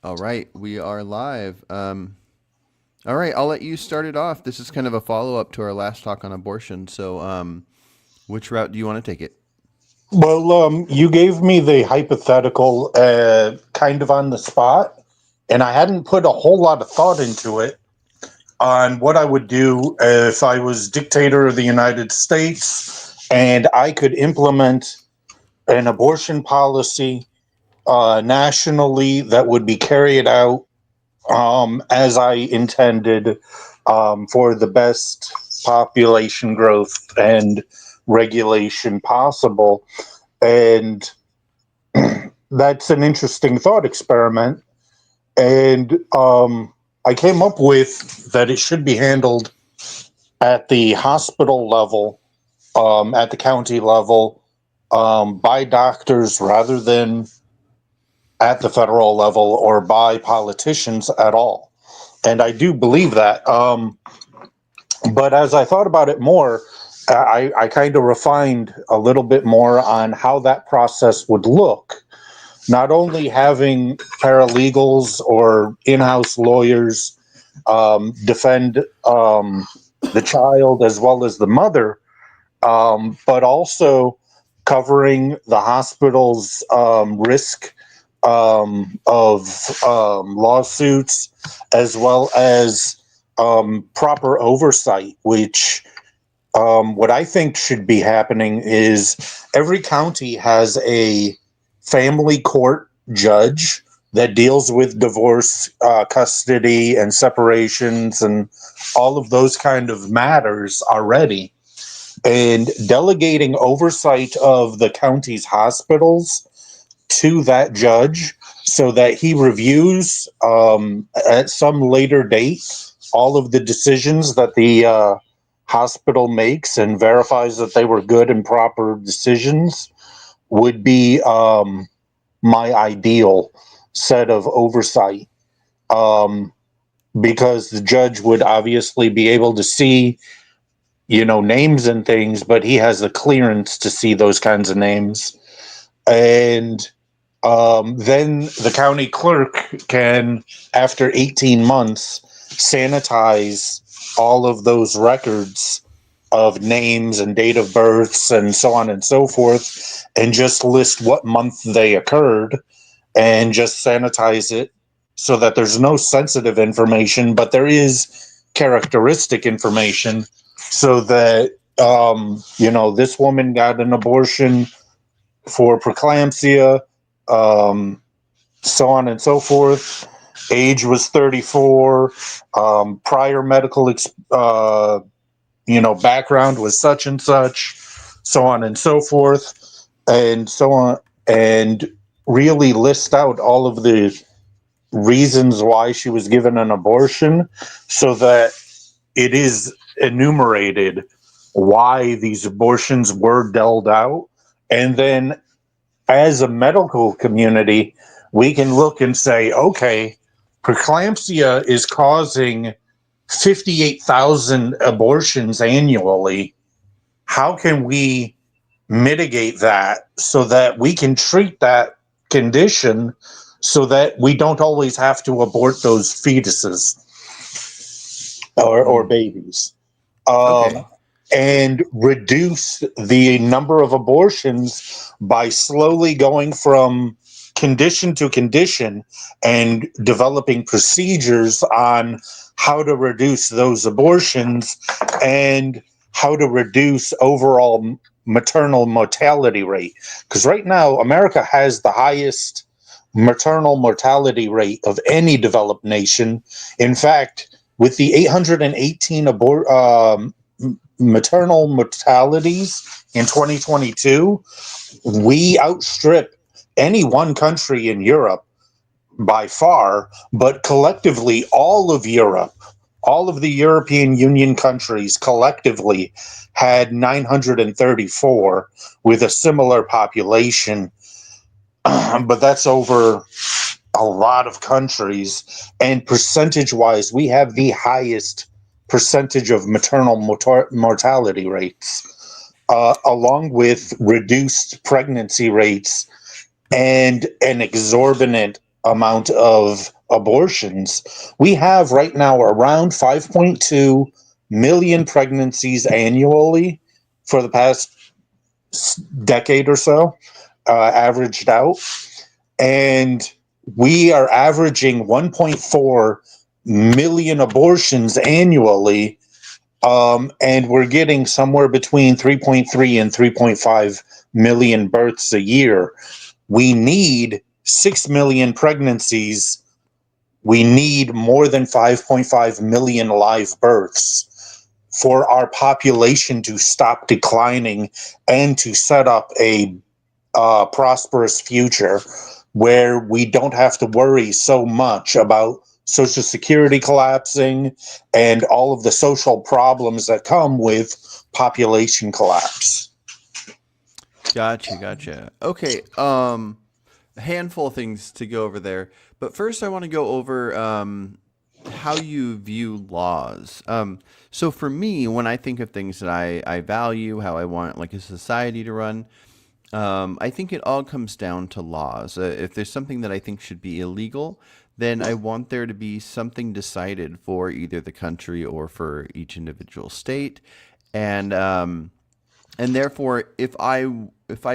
All right, we are live. All right, I'll let you start it off. This is kind of a follow up to our last talk on abortion. So, which route do you want to take it? Well, you gave me the hypothetical kind of on the spot, and I hadn't put a whole lot of thought into it on what I would do if I was dictator of the United States and I could implement an abortion policy nationally that would be carried out as I intended for the best population growth and regulation possible. And that's an interesting thought experiment. And I came up with that it should be handled at the hospital level, at the county level, by doctors rather than at the federal level or by politicians at all. And I do believe that. But as I thought about it more, I kind of refined a little bit more on how that process would look. Not only having paralegals or in house lawyers defend the child as well as the mother, but also covering the hospital's risk of lawsuits as well as proper oversight, which what I think should be happening is every county has a family court judge that deals with divorce, custody, and separations, and all of those kind of matters already. And delegating oversight of the county's hospitals to that judge so that he reviews at some later date all of the decisions that the hospital makes and verifies that they were good and proper decisions would be my ideal set of oversight, um, because the judge would obviously be able to see, names and things, but he has the clearance to see those kinds of names. And then the county clerk can, after 18 months, sanitize all of those records of names and date of births and so on and so forth, and just list what month they occurred and just sanitize it so that there's no sensitive information, but there is characteristic information so that, this woman got an abortion for preeclampsia, um, so on and so forth. Age was 34. Prior medical, background was such and such, so on and so forth, and so on, and really list out all of the reasons why she was given an abortion so that it is enumerated why these abortions were dealt out. And then as a medical community, we can look and say, okay, preeclampsia is causing 58,000 abortions annually. How can we mitigate that so that we can treat that condition so that we don't always have to abort those fetuses or Mm, babies? Um, okay. and reduce the number of abortions by slowly going from condition to condition and developing procedures on how to reduce those abortions and how to reduce overall maternal mortality rate. Because right now, America has the highest maternal mortality rate of any developed nation. In fact, with the 818 maternal mortalities in 2022, we outstrip any one country in Europe by far, but collectively, all of Europe, all of the European Union countries collectively had 934 with a similar population. But that's over a lot of countries. And percentage wise, we have the highest percentage of maternal mortality rates, along with reduced pregnancy rates and an exorbitant amount of abortions. We have right now around 5.2 million pregnancies annually for the past decade or so, averaged out. And we are averaging 1.4 million abortions annually. And we're getting somewhere between 3.3 and 3.5 million births a year. We need 6 million pregnancies. We need more than 5.5 million live births for our population to stop declining and to set up a prosperous future where we don't have to worry so much about Social Security collapsing and all of the social problems that come with population collapse. Gotcha. Okay. A handful of things to go over there, but first I want to go over how you view laws. So for me, when I think of things that I value, how I want like a society to run, I think it all comes down to laws. If there's something that I think should be illegal, then I want there to be something decided for either the country or for each individual state, and therefore, if I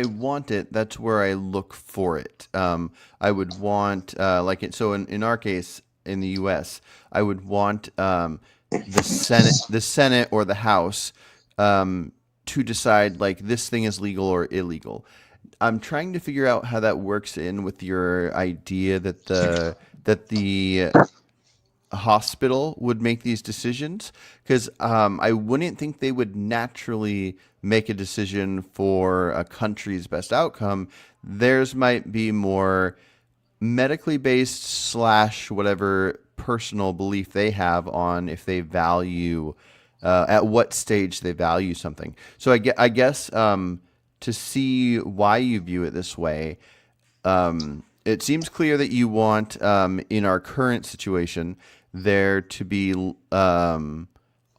want it, that's where I look for it. I would want like it. So in our case in the U.S., I would want the Senate or the House to decide like this thing is legal or illegal. I'm trying to figure out how that works in with your idea that the hospital would make these decisions, because I wouldn't think they would naturally make a decision for a country's best outcome. Theirs might be more medically based slash whatever personal belief they have on if they value at what stage they value something. So I guess to see why you view it this way, it seems clear that you want, in our current situation, there to be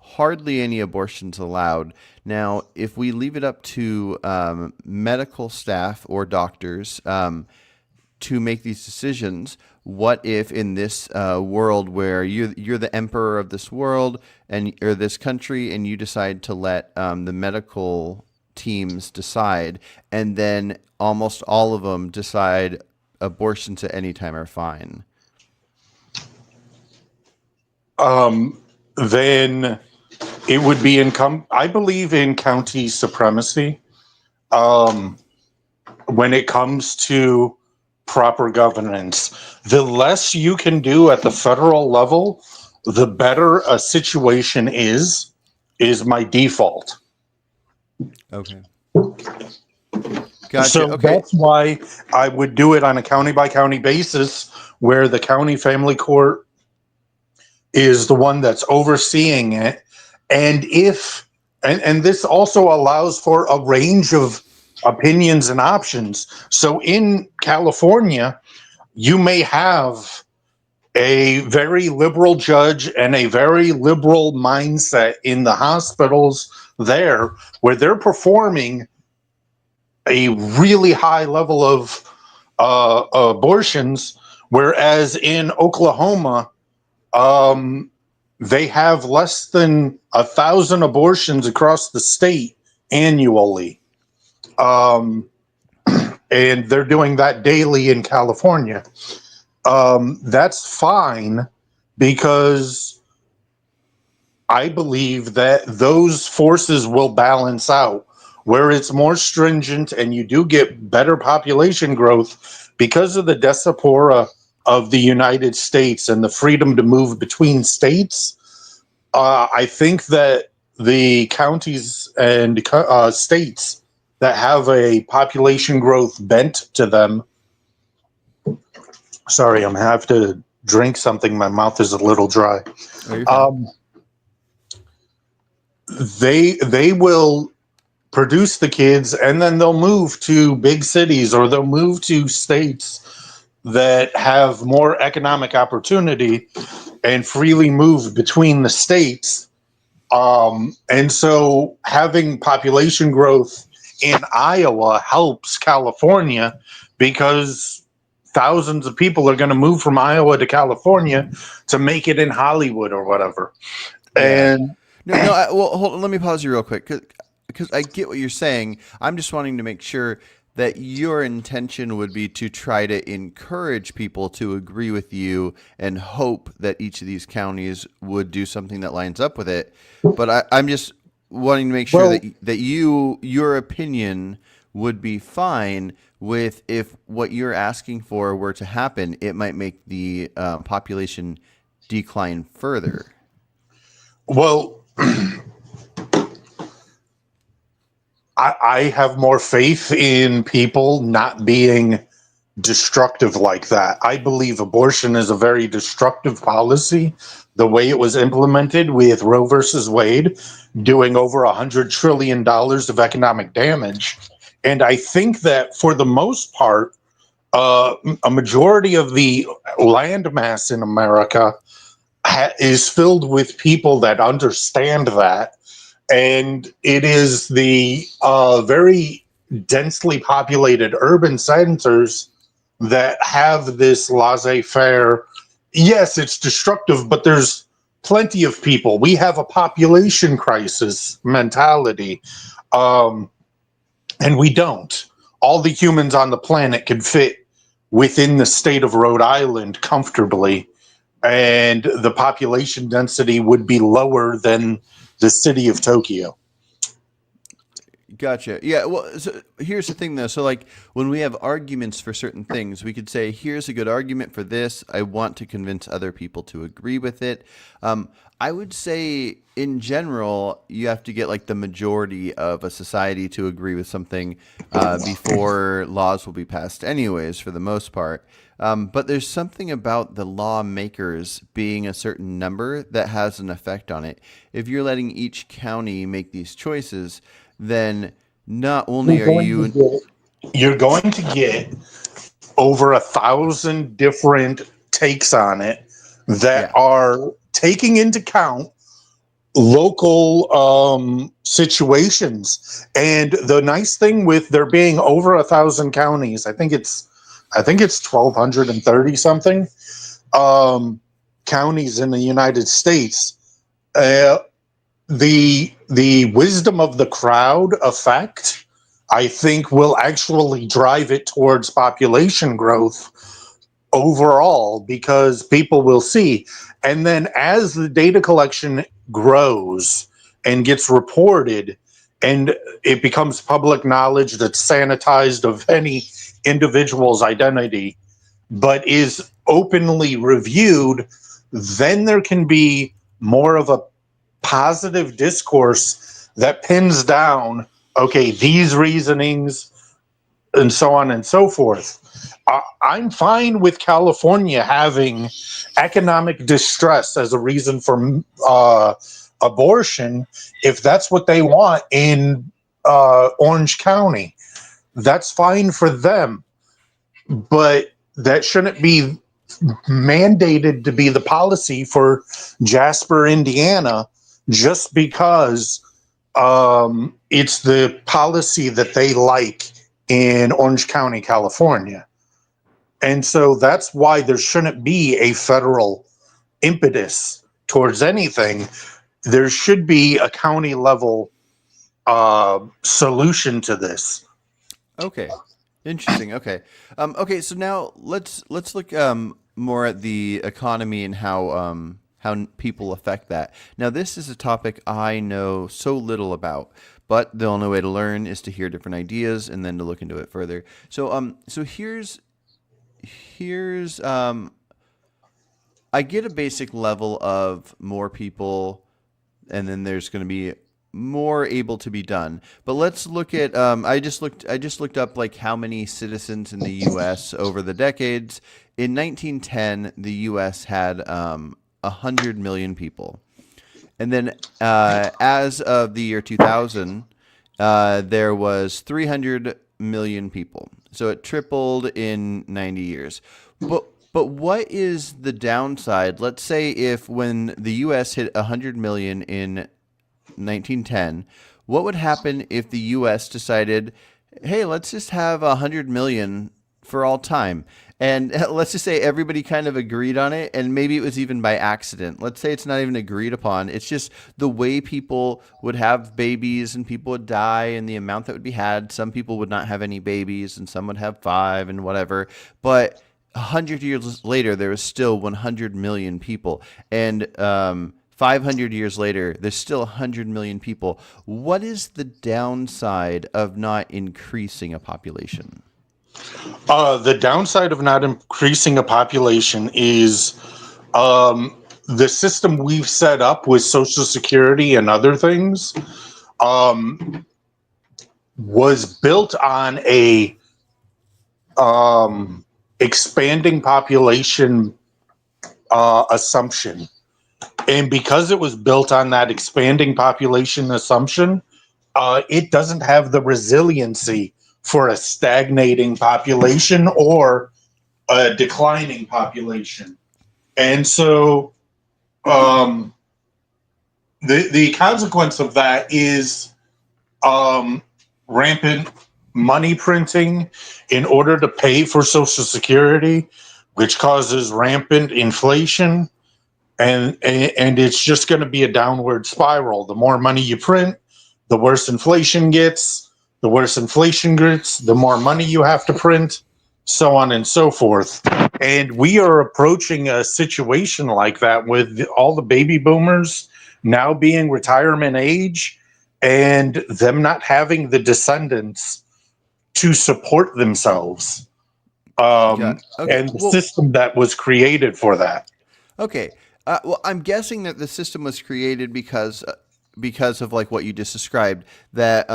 hardly any abortions allowed. Now, if we leave it up to medical staff or doctors to make these decisions, what if in this world where you're the emperor of this world and or this country, and you decide to let the medical teams decide, and then almost all of them decide abortions at any time are fine? Then it would be I believe in county supremacy when it comes to proper governance. The less you can do at the federal level, the better a situation is my default. Okay. Gotcha. So Okay. that's why I would do it on a county by county basis, where the county family court is the one that's overseeing it. And and this also allows for a range of opinions and options. So in California, you may have a very liberal judge and a very liberal mindset in the hospitals there, where they're performing a really high level of abortions, whereas in Oklahoma, they have less than 1,000 abortions across the state annually. Um, and they're doing that daily in California. That's fine, because I believe that those forces will balance out where it's more stringent and you do get better population growth because of the diaspora of the United States and the freedom to move between states. I think that the counties and states that have a population growth bent to them. Sorry, I'm gonna have to drink something. My mouth is a little dry. Oh, you're fine. They will produce the kids, and then they'll move to big cities, or they'll move to states that have more economic opportunity and freely move between the states. And so having population growth in Iowa helps California, because thousands of people are going to move from Iowa to California to make it in Hollywood or whatever. Yeah. And No. Well, hold on, let me pause you real quick because I get what you're saying. I'm just wanting to make sure that your intention would be to try to encourage people to agree with you and hope that each of these counties would do something that lines up with it. But I'm just wanting to make sure well, that your opinion would be fine with if what you're asking for were to happen, it might make the population decline further. well, I have more faith in people not being destructive like that. I believe abortion is a very destructive policy. The way it was implemented with Roe versus Wade, doing over $100 trillion of economic damage. And I think that for the most part, a majority of the land mass in America is filled with people that understand that. And it is the very densely populated urban centers that have this laissez-faire. Yes, it's destructive, but there's plenty of people. We have a population crisis mentality, um, and we don't. All the humans on the planet can fit within the state of Rhode Island comfortably, and the population density would be lower than the city of Tokyo. Gotcha. Yeah. Well, so here's the thing, though. So, like, when we have arguments for certain things, we could say, "Here's a good argument for this. I want to convince other people to agree with it." I would say, in general, you have to get like the majority of a society to agree with something before laws will be passed, anyways, for the most part. But there's something about the lawmakers being a certain number that has an effect on it. If you're letting each county make these choices, then not only are you You're going to get over 1,000 different takes on it that yeah. are taking into account local situations. And the nice thing with there being over 1,000 counties, I think it's 1,230 something counties in the United States. Uh, the wisdom of the crowd effect, I think, will actually drive it towards population growth overall, because people will see. And then as the data collection grows and gets reported and it becomes public knowledge that's sanitized of any individual's identity but is openly reviewed, then there can be more of a positive discourse that pins down, okay, these reasonings and so on and so forth. I'm fine with California having economic distress as a reason for abortion if that's what they want in Orange County. That's fine for them, but that shouldn't be mandated to be the policy for Jasper, Indiana, just because it's the policy that they like in Orange County, California. And so that's why there shouldn't be a federal impetus towards anything. There should be a county level solution to this. Okay. Interesting. Okay. Okay. So now let's look more at the economy and how people affect that. Now, this is a topic I know so little about, but the only way to learn is to hear different ideas and then to look into it further. So here's I get a basic level of more people, and then there's going to be more able to be done. But let's look at I just looked up like how many citizens in the U.S. over the decades. In 1910, the U.S. had 100 million people, and then as of the year 2000, there was 300 million people. So it tripled in 90 years. But what is the downside? Let's say if when the U.S. hit 100 million in 1910, what would happen if the U.S. decided, hey, let's just have 100 million for all time? And let's just say everybody kind of agreed on it, and maybe it was even by accident. Let's say it's not even agreed upon. It's just the way people would have babies and people would die and the amount that would be had. Some people would not have any babies and some would have five and whatever. But 100 years later, there was still 100 million people. And 500 years later, there's still 100 million people. What is the downside of not increasing a population? The downside of not increasing a population is the system we've set up with Social Security and other things was built on a expanding population assumption. And because it was built on that expanding population assumption, it doesn't have the resiliency for a stagnating population or a declining population. And so the consequence of that is rampant money printing in order to pay for Social Security, which causes rampant inflation. And it's just going to be a downward spiral. The more money you print, the worse inflation gets. The worse inflation gets, the more money you have to print, so on and so forth. And we are approaching a situation like that with all the baby boomers now being retirement age and them not having the descendants to support themselves. Okay. And the Well, system that was created for that. okay. Well, I'm guessing that the system was created because of like what you just described, that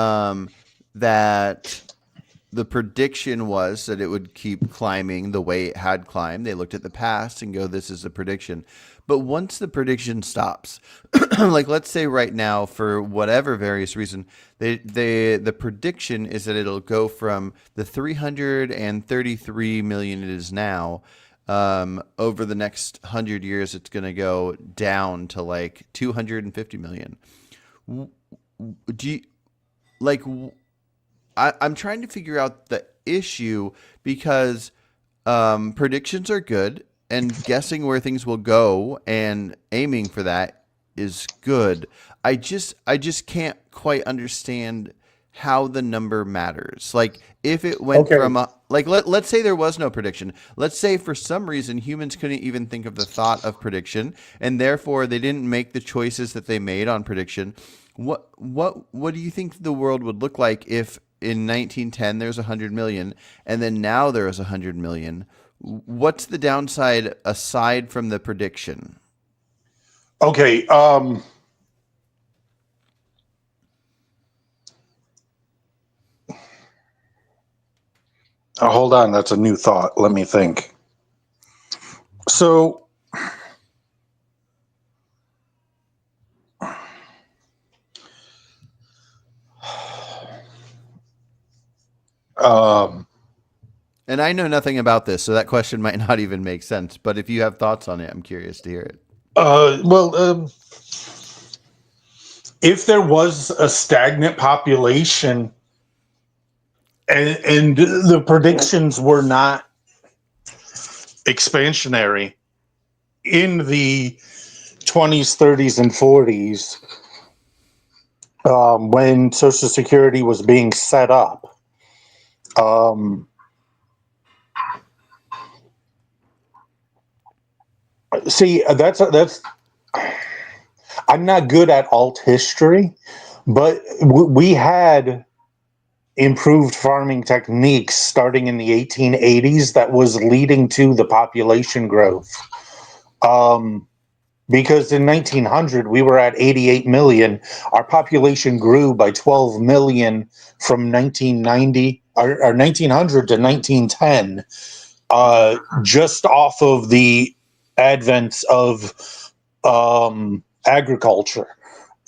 the prediction was that it would keep climbing the way it had climbed. They looked at the past and go, "This is the prediction." But once the prediction stops, like let's say right now, for whatever various reason, the prediction is that it'll go from the 333 million it is now. Over the next 100 years, it's going to go down to like 250 million. Do you, like, I'm trying to figure out the issue because predictions are good and guessing where things will go and aiming for that is good. I just can't quite understand how the number matters. Like if it went Okay. from let's say there was no prediction. Let's say for some reason humans couldn't even think of the thought of prediction and therefore they didn't make the choices that they made on prediction. What do you think the world would look like if in 1910 there's 100 million and then now there is 100 million? What's the downside aside from the prediction? Okay. Hold on. That's a new thought. Let me think. So, um, And I know nothing about this, so that question might not even make sense. But if you have thoughts on it, I'm curious to hear it. well, if there was a stagnant population and the predictions were not expansionary in the 20s, 30s, and 40s, when Social Security was being set up, see, that's I'm not good at alt history, but we had improved farming techniques starting in the 1880s that was leading to the population growth. Because in 1900 we were at 88 million. Our population grew by 12 million from 1990 or 1900 to 1910, just off of the advent of agriculture.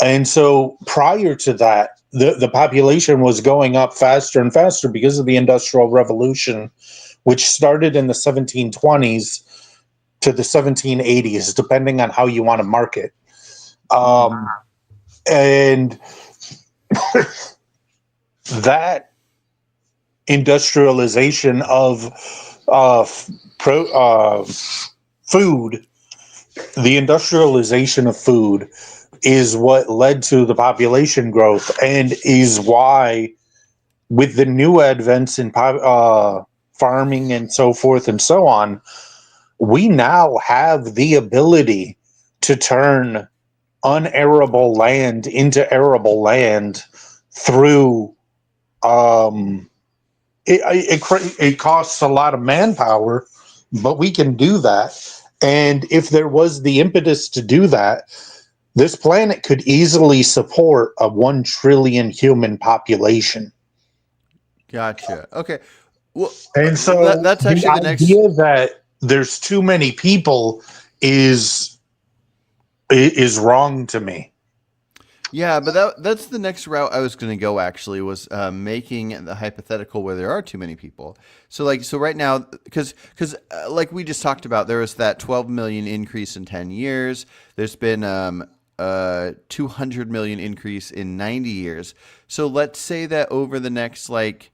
And so prior to that, the population was going up faster and faster because of the Industrial Revolution, which started in the 1720s to the 1780s, depending on how you want to mark it. And that industrialization of f- pro, food, the industrialization of food is what led to the population growth and is why, with the new advents in farming and so forth and so on, we now have the ability to turn unarable land into arable land through it costs a lot of manpower, but we can do that. And if there was the impetus to do that, this planet could easily support a 1 trillion human population. Gotcha. Okay. Well, And so that's the actually the next. idea that there's too many people is is wrong to me. Yeah, but that's the next route I was going to go. Actually, was making the hypothetical where there are too many people. So right now, because like we just talked about, there was that 12 million increase in 10 years. There's been 200 million increase in 90 years. So let's say that over the next like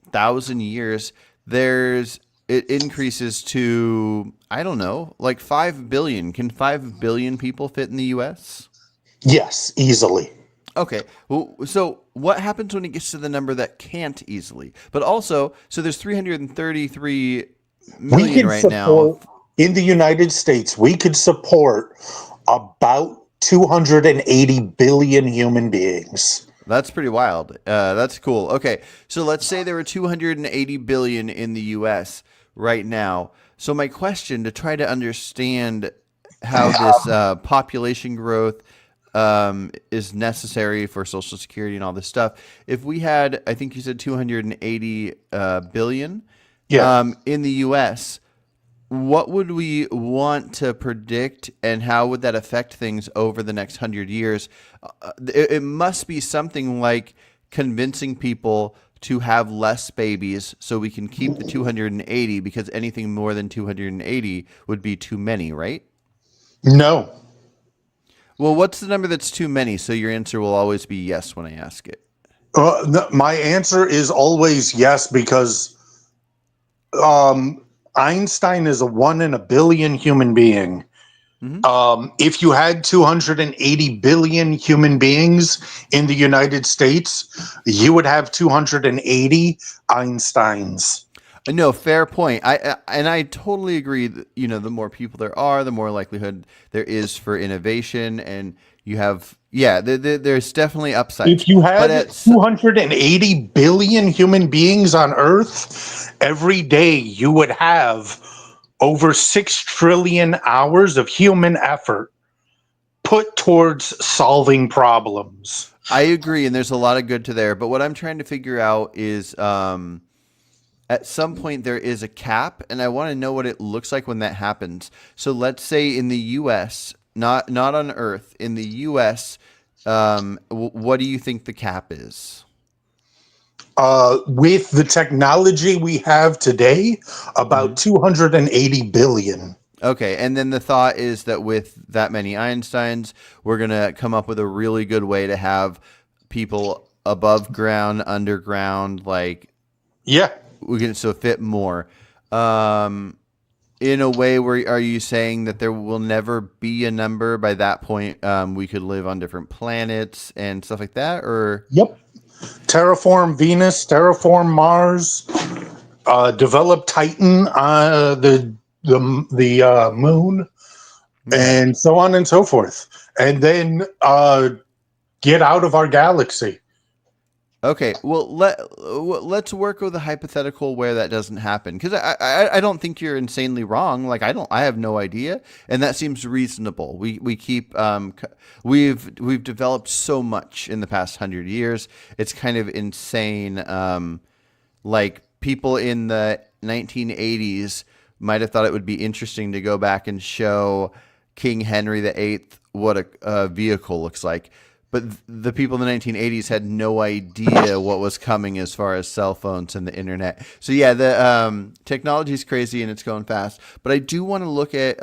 1,000 years, there's it increases to, I don't know, like 5 billion. Can 5 billion people fit in the U.S.? Yes, easily. Okay. Well, so what happens when it gets to the number that can't easily? But also, so there's 333 We million could right now. support in the United States, we could support about 280 billion human beings. That's pretty wild. That's cool. Okay. So let's say there were 280 billion in the US right now. So my question, to try to understand how this population growth is necessary for Social Security and all this stuff. If we had, I think you said 280 billion Yeah. in the U.S., what would we want to predict, and how would that affect things over the next 100 years? It must be something like convincing people to have less babies so we can keep the 280, because anything more than 280 would be too many, right? No. Well, what's the number that's too many? So your answer will always be yes when I ask it. No, my answer is always yes because Einstein is a 1 in a billion human being. Hmm. If you had 280 billion human beings in the United States, you would have 280 Einsteins. No, fair point. I totally agree that, the more people there are, the more likelihood there is for innovation, and you have, yeah, there's definitely upsides. If you But had 280 billion human beings on Earth, every day you would have over 6 trillion hours of human effort put towards solving problems. I agree, and there's a lot of good to there. But what I'm trying to figure out is, at some point there is a cap, and I want to know what it looks like when that happens. So let's say in the U.S., not on Earth, in the U.S., what do you think the cap is? With the technology we have today, Hmm. about 280 billion. Okay, and then the thought is that with that many Einsteins, we're gonna come up with a really good way to have people above ground, underground, like Yeah. we can so fit more. Um, in a way, where are you saying that there will never be a number by that point? We could live on different planets and stuff like that, or Yep. Terraform Venus, terraform Mars, develop Titan, the moon, okay. and so on and so forth, and then get out of our galaxy. Okay, well let's work with a hypothetical where that doesn't happen, because I don't think you're insanely wrong. Like I have no idea, and that seems reasonable. We keep we've developed so much in the past 100 years. It's kind of insane. Like people in the 1980s might have thought it would be interesting to go back and show King Henry VIII what a vehicle looks like. But the people in the 1980s had no idea what was coming as far as cell phones and the internet. So yeah, the technology is crazy and it's going fast. But I do want to look at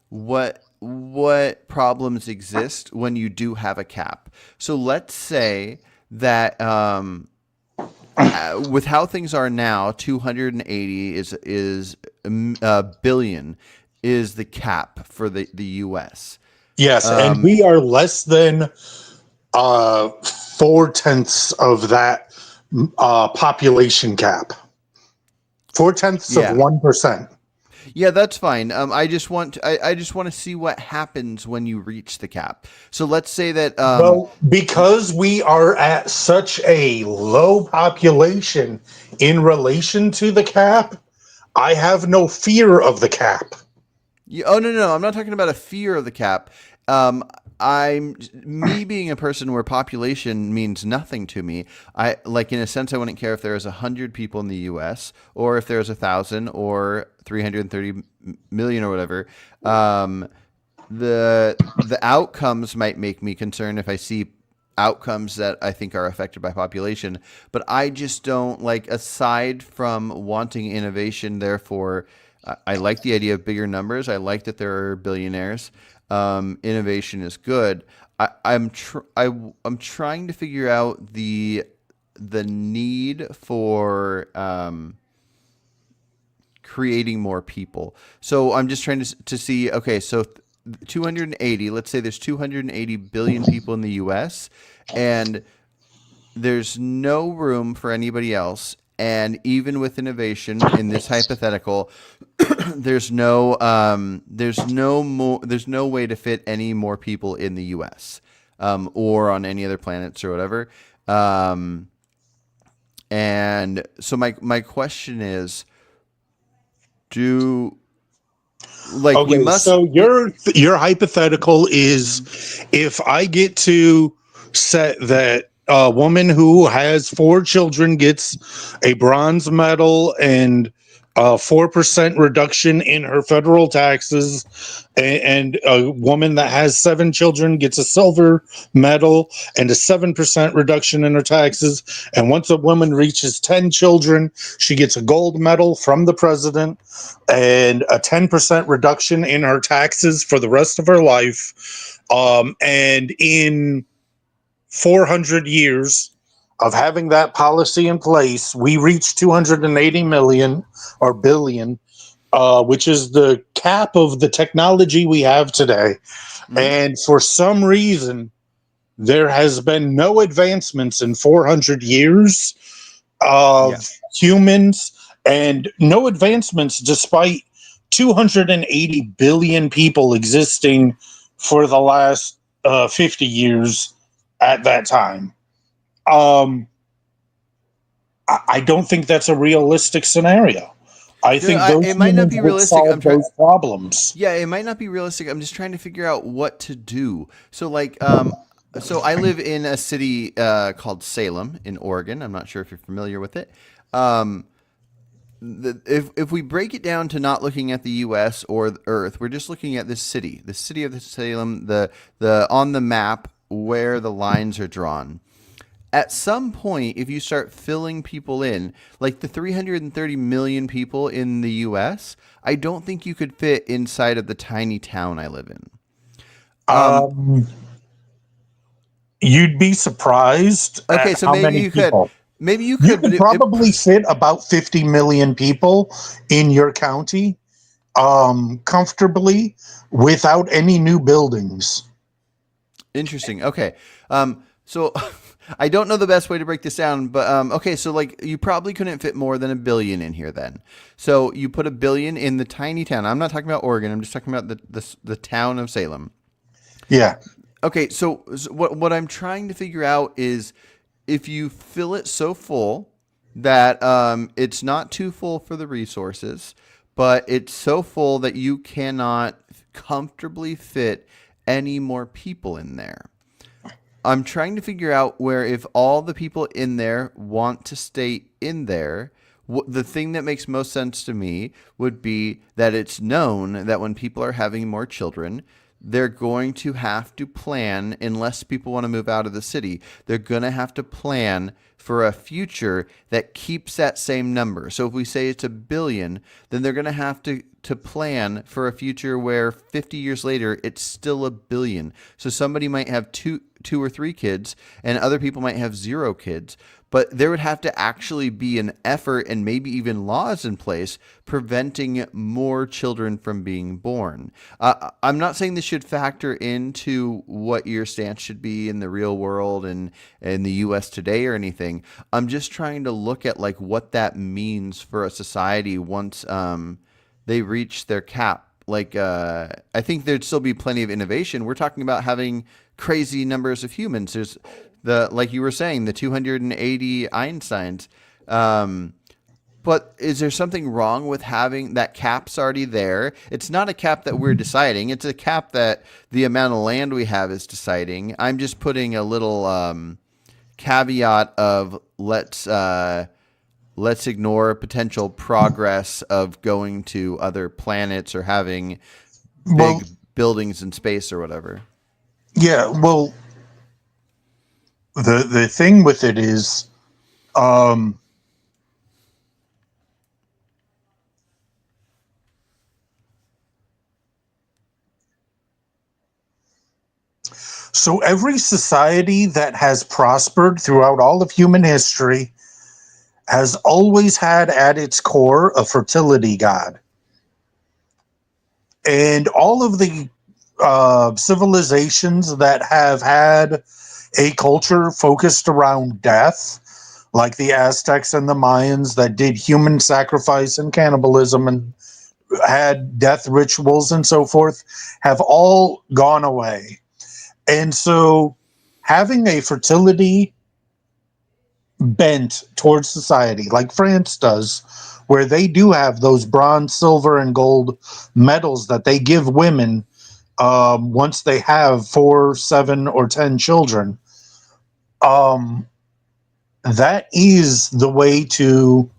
what problems exist when you do have a cap. So let's say that with how things are now, 280 is billion is the cap for the U.S. Yes, and we are less than 4/10 of that population cap. 4/10 of Yeah, 1%. yeah, that's fine. I just want to see what happens when you reach the cap. So let's say that Well, because we are at such a low population in relation to the cap, I have no fear of the cap. Oh no, I'm not talking about a fear of the cap. Um, I'm me being a person where population means nothing to me. I like in a sense I wouldn't care if there was 100 people in the U.S. or if there was 1,000 or 330 million or whatever. The outcomes might make me concerned if I see outcomes that I think are affected by population, but I just don't like, aside from wanting innovation, therefore I like the idea of bigger numbers. I like that there are billionaires. Innovation is good. I'm trying to figure out the need for creating more people. So I'm just trying to see, okay, so 280, let's say there's 280 billion people in the US and there's no room for anybody else. And even with innovation in this hypothetical, there's no way to fit any more people in the US or on any other planets or whatever. And so my question is, do like we Okay, must so your hypothetical is if I get to set that a woman who has 4 children gets a bronze medal and a 4% reduction in her federal taxes, and a woman that has 7 children gets a silver medal and a 7% reduction in her taxes. And once a woman reaches 10 children, she gets a gold medal from the president and a 10% reduction in her taxes for the rest of her life. And in 400 years of having that policy in place, we reach 280 million or billion, which is the cap of the technology we have today. And for some reason, there has been no advancements in 400 years yeah. of humans, and no advancements despite 280 billion people existing for the last 50 years at that time. I don't think that's a realistic scenario. I think those It might not humans be would realistic. solve those problems. Yeah, it might not be realistic. I'm just trying to figure out what to do. So like so I live in a city called Salem in Oregon. I'm not sure if you're familiar with it. Um, if we break it down to not looking at the U.S. or the Earth, we're just looking at this city, the city of the Salem, the on the map where the lines are drawn. At some point, if you start filling people in, like the 330 million people in the U.S., I don't think you could fit inside of the tiny town I live in. Um, you'd be surprised Okay, at so how maybe many you could, people. maybe you You could, but could probably fit about 50 million people in your county comfortably without any new buildings. interesting. Okay, so I don't know the best way to break this down, but okay, so like you probably couldn't fit more than a billion in here then. So you put a billion in the tiny town. I'm not talking about Oregon. I'm just talking about the town of Salem. Yeah. Okay, so what I'm trying to figure out is if you fill it so full that it's not too full for the resources, but it's so full that you cannot comfortably fit any more people in there. I'm trying to figure out where if all the people in there want to stay in there, the thing that makes most sense to me would be that it's known that when people are having more children, they're going to have to plan, unless people want to move out of the city, they're going to have to plan for a future that keeps that same number. So if we say it's a billion, then they're going to have to plan for a future where 50 years later, it's still a billion. So somebody might have two or three kids, and other people might have zero kids. But there would have to actually be an effort and maybe even laws in place preventing more children from being born. I'm not saying this should factor into what your stance should be in the real world and in the U.S. today or anything. I'm just trying to look at like what that means for a society once they reach their cap. Like, I think there'd still be plenty of innovation. We're talking about having crazy numbers of humans. There's like you were saying, the 280 Einsteins. But is there something wrong with having that cap's already there? It's not a cap that we're deciding. It's a cap that the amount of land we have is deciding. I'm just putting a little caveat of let's ignore potential progress of going to other planets or having big buildings in space or whatever. Yeah, well, the thing with it is, so every society that has prospered throughout all of human history has always had at its core a fertility god. And all of the civilizations that have had a culture focused around death, like the Aztecs and the Mayans that did human sacrifice and cannibalism and had death rituals and so forth, have all gone away. And so having a fertility bent towards society, like France does, where they do have those bronze, silver, and gold medals that they give women once they have 4, 7, or 10 children. That is the way to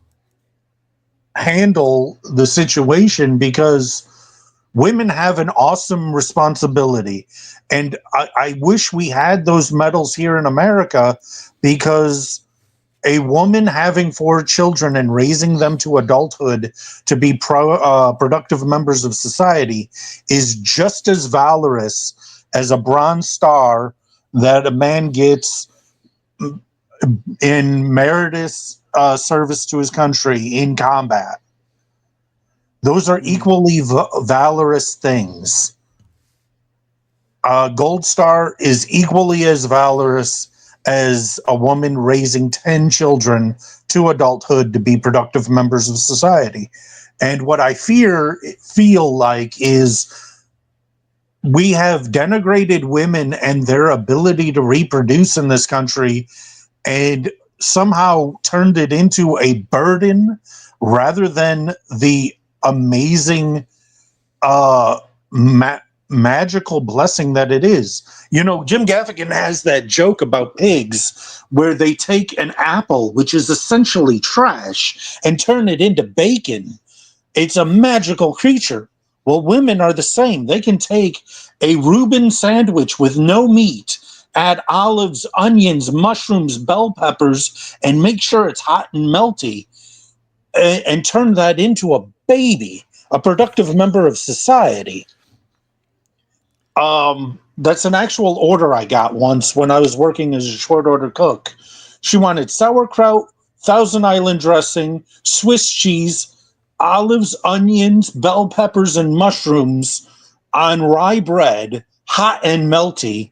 handle the situation, because women have an awesome responsibility. And I wish we had those medals here in America, because a woman having 4 children and raising them to adulthood to be productive members of society is just as valorous as a Bronze Star that a man gets in meritorious service to his country in combat. Those are equally valorous things. Gold Star is equally as valorous as a woman raising 10 children to adulthood to be productive members of society. And what I feel like is we have denigrated women and their ability to reproduce in this country and somehow turned it into a burden rather than the amazing magical blessing that it is. You know, Jim Gaffigan has that joke about pigs where they take an apple, which is essentially trash, and turn it into bacon. It's a magical creature. Well, women are the same. They can take a Reuben sandwich with no meat, add olives, onions, mushrooms, bell peppers, and make sure it's hot and melty, and turn that into a baby, a productive member of society. That's an actual order I got once when I was working as a short order cook. She wanted sauerkraut, Thousand Island dressing, Swiss cheese, olives, onions, bell peppers, and mushrooms on rye bread, hot and melty.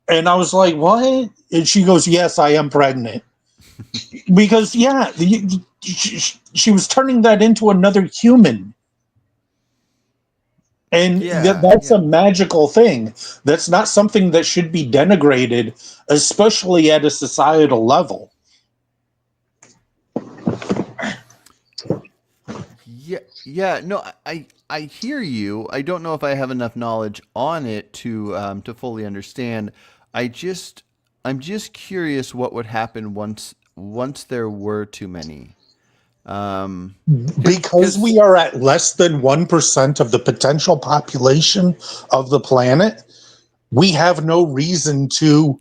And I was like, what? And she goes, yes, I am pregnant. Because, yeah, she was turning that into another human. And that's a magical thing. That's not something that should be denigrated, especially at a societal level. Yeah. No, I hear you. I don't know if I have enough knowledge on it to fully understand. I'm just curious what would happen once there were too many. Because we are at less than 1% of the potential population of the planet, we have no reason to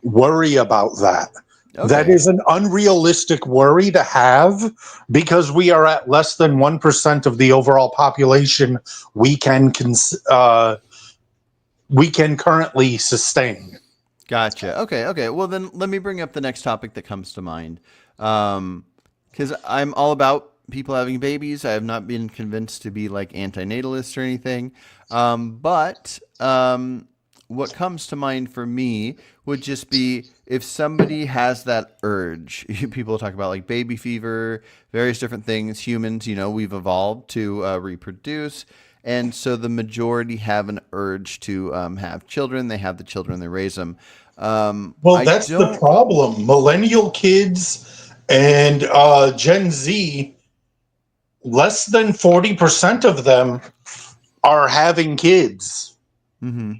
worry about that. Okay. That is an unrealistic worry to have, because we are at less than 1% of the overall population we can currently sustain. Gotcha. Okay. Okay. Well, then let me bring up the next topic that comes to mind. Because I'm all about people having babies. I have not been convinced to be like antinatalist or anything. But what comes to mind for me would just be if somebody has that urge. People talk about like baby fever, various different things. Humans, we've evolved to reproduce. And so the majority have an urge to have children. They have the children, they raise them. Well, I that's the don't. problem. Millennial kids and Gen Z, less than 40% of them are having kids. Hmm.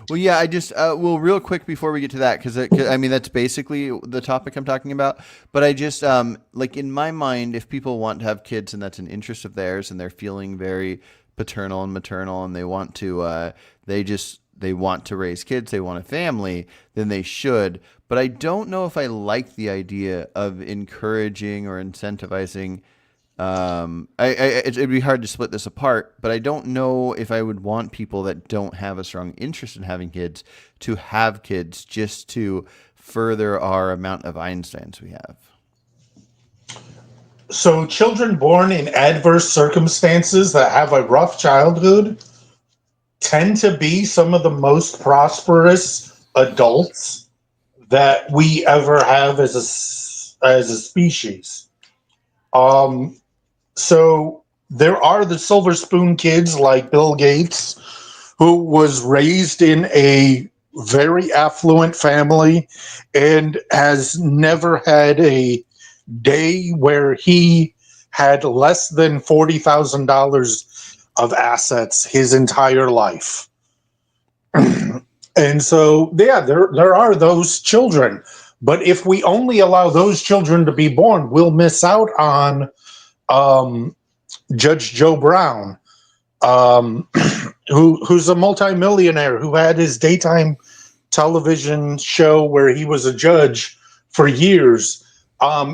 Well, yeah, I just well, real quick before we get to that, because I mean that's basically the topic I'm talking about. But I just like in my mind, if people want to have kids and that's an interest of theirs, and they're feeling very paternal and maternal, and they want to, they want to raise kids, they want a family, then they should. But I don't know if I like the idea of encouraging or incentivizing it'd be hard to split this apart, but I don't know if I would want people that don't have a strong interest in having kids to have kids just to further our amount of Einsteins we have. So, children born in adverse circumstances that have a rough childhood tend to be some of the most prosperous adults that we ever have as a species. Um, so there are the silver spoon kids like Bill Gates, who was raised in a very affluent family and has never had a day where he had less than $40,000 of assets his entire life. And so, yeah, there are those children. But if we only allow those children to be born, we'll miss out on um, Judge Joe Brown, um, who's a multimillionaire who had his daytime television show where he was a judge for years.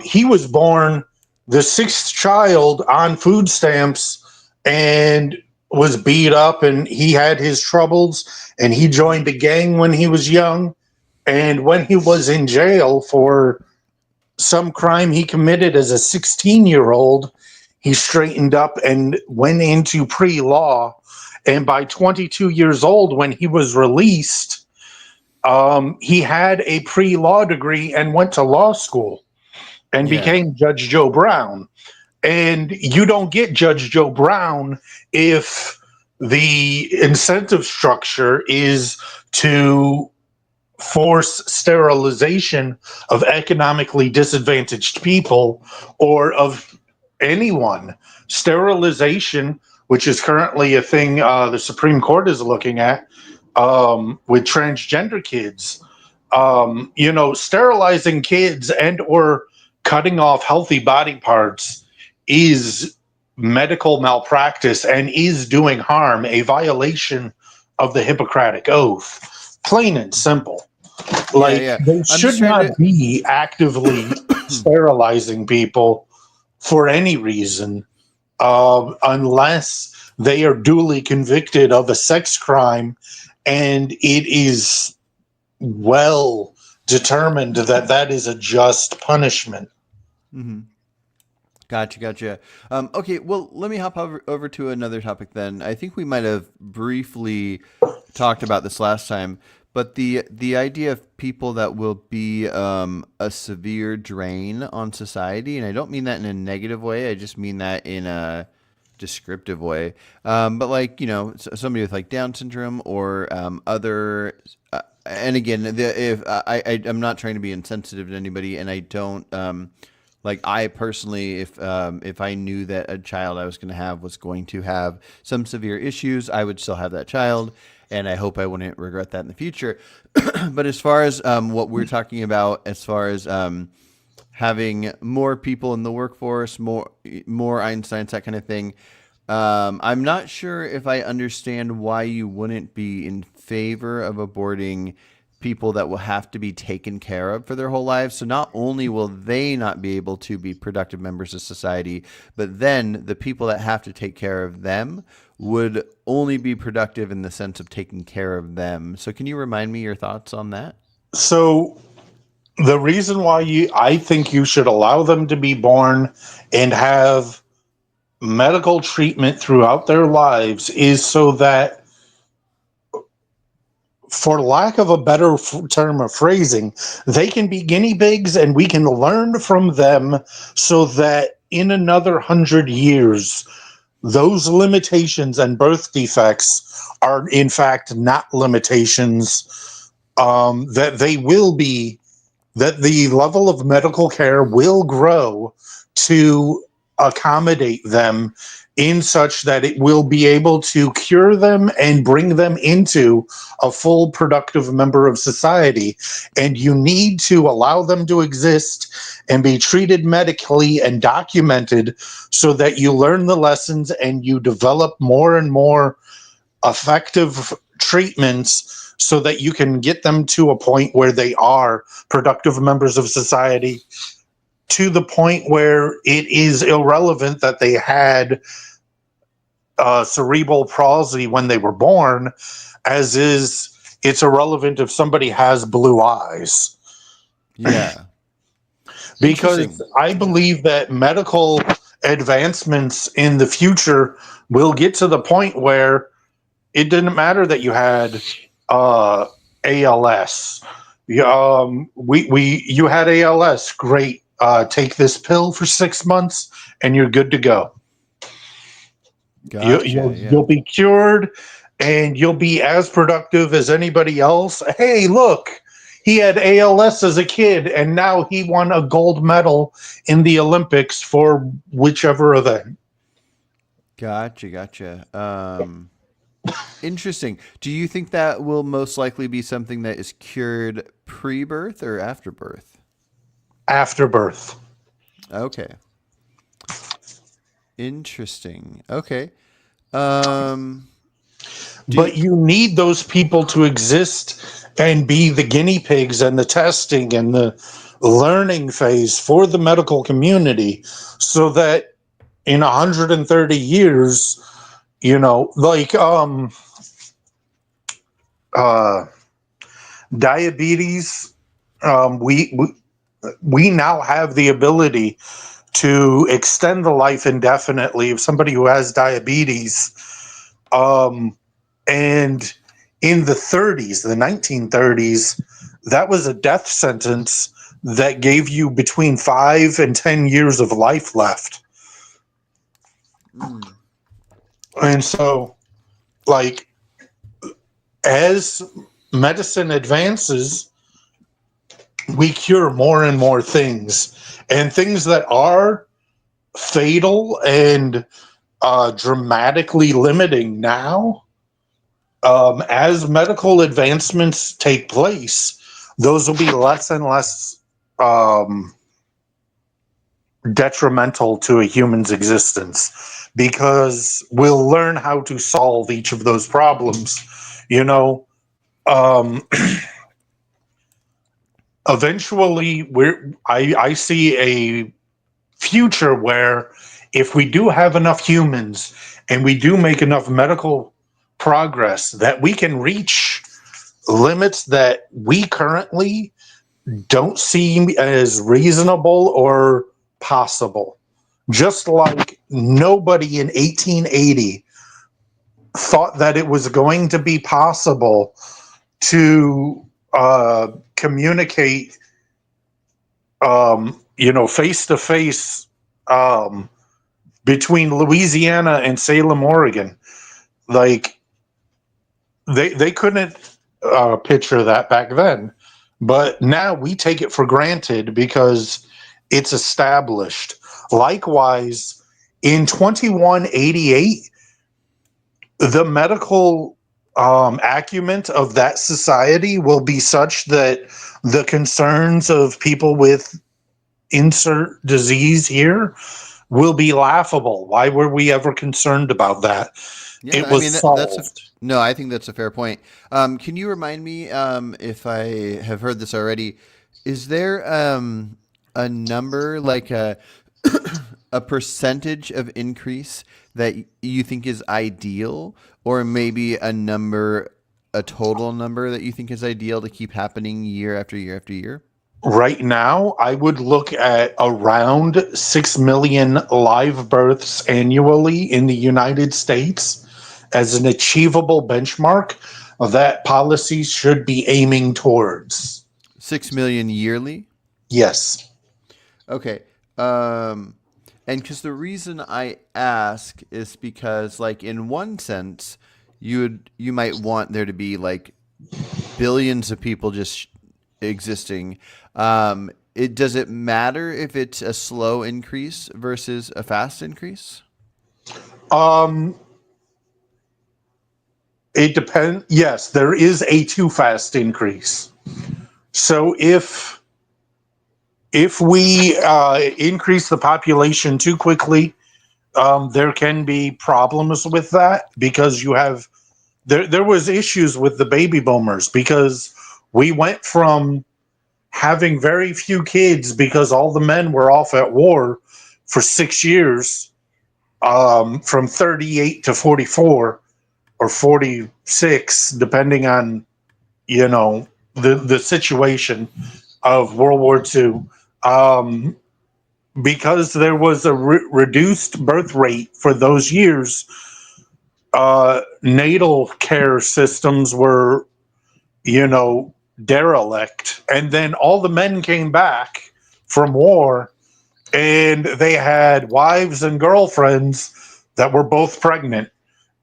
He was born the sixth child on food stamps and was beat up, and he had his troubles, and he joined a gang when he was young. And when he was in jail for some crime he committed as a 16-year-old, he straightened up and went into pre law. And by 22 years old, when he was released, he had a pre law degree and went to law school and Yeah. became Judge Joe Brown. And you don't get Judge Joe Brown if the incentive structure is to force sterilization of economically disadvantaged people or of anyone. Sterilization, which is currently a thing the Supreme Court is looking at with transgender kids. Sterilizing kids and or cutting off healthy body parts is medical malpractice and is doing harm, a violation of the Hippocratic Oath. Plain and simple. Yeah, Like, yeah. they I'm just should trying not to. be actively sterilizing people for any reason unless they are duly convicted of a sex crime and it is well determined that that is a just punishment. Mhm. Gotcha, gotcha. Okay, well, let me hop over to another topic then. I think we might have briefly talked about this last time, but the idea of people that will be a severe drain on society, and I don't mean that in a negative way. I just mean that in a descriptive way. But like somebody with like Down syndrome or other. And again, if I'm not trying to be insensitive to anybody, and I don't. Like I personally, if I knew that a child I was going to have was going to have some severe issues, I would still have that child, and I hope I wouldn't regret that in the future. But as far as what we're talking about, as far as having more people in the workforce, more Einsteins, that kind of thing, I'm not sure if I understand why you wouldn't be in favor of aborting people that will have to be taken care of for their whole lives. So not only will they not be able to be productive members of society, but then the people that have to take care of them would only be productive in the sense of taking care of them. So can you remind me your thoughts on that? So the reason why I think you should allow them to be born and have medical treatment throughout their lives is so that, for lack of a better term of phrasing, they can be guinea pigs and we can learn from them so that in another 100 years, those limitations and birth defects are in fact not limitations, that they will be, that the level of medical care will grow to accommodate them in such that it will be able to cure them and bring them into a full productive member of society. And you need to allow them to exist and be treated medically and documented so that you learn the lessons and you develop more and more effective treatments so that you can get them to a point where they are productive members of society, to the point where it is irrelevant that they had cerebral palsy when they were born, as is it's irrelevant if somebody has blue eyes. Yeah. Because Interesting. I believe that medical advancements in the future will get to the point where it didn't matter that you had uh, ALS. You had ALS. Great. Take this pill for 6 months, and you're good to go. Gotcha. You'll Yeah. be cured, and you'll be as productive as anybody else. Hey, look, he had ALS as a kid, and now he won a gold medal in the Olympics for whichever event. Gotcha. Gotcha. Interesting. Do you think that will most likely be something that is cured pre-birth or after birth? After birth. Okay. Interesting. Okay. Um, do But you need those people to exist and be the guinea pigs and the testing and the learning phase for the medical community so that in 130 years, like uh diabetes, um we we, we now have the ability to extend the life indefinitely of somebody who has diabetes. And in the 30s, the 1930s, that was a death sentence that gave you between 5 and 10 years of life left. mm, And so, like, as medicine advances, we cure more and more things. And things that are fatal and dramatically limiting now, as medical advancements take place, those will be less and less um, detrimental to a human's existence because we'll learn how to solve each of those problems. You know, um, eventually, I see a future where if we do have enough humans and we do make enough medical progress that we can reach limits that we currently don't seem as reasonable or possible. Just like nobody in 1880 thought that it was going to be possible to communicate, face to face between Louisiana and Salem, Oregon. Like they couldn't picture that back then, but now we take it for granted because it's established. Likewise, in 2188, the medical acumen of that society will be such that the concerns of people with insert disease here will be laughable. Why were we ever concerned about that? yeah, It I was mean that's a solved. no. I think that's a fair point. Can you remind me if I have heard this already? Is there a number like a percentage of increase that you think is ideal, or maybe a number a total number that you think is ideal to keep happening year after year after year? Right now, I would look at around 6 million live births annually in the United States as an achievable benchmark that policies should be aiming towards. 6 million yearly? Yes. Okay. Um, and because the reason I ask is because, like, in one sense, you might want there to be like billions of people just existing. It does it matter if it's a slow increase versus a fast increase? Um, it depends. Yes, there is a too fast increase. So if we increase the population too quickly, there can be problems with that because you have there was issues with the baby boomers because we went from having very few kids because all the men were off at war for 6 years, from 38 to 44 or 46, depending on the situation of World War II. Um, because there was a reduced birth rate for those years, natal care systems were, you know, derelict. And then all the men came back from war and they had wives and girlfriends that were both pregnant.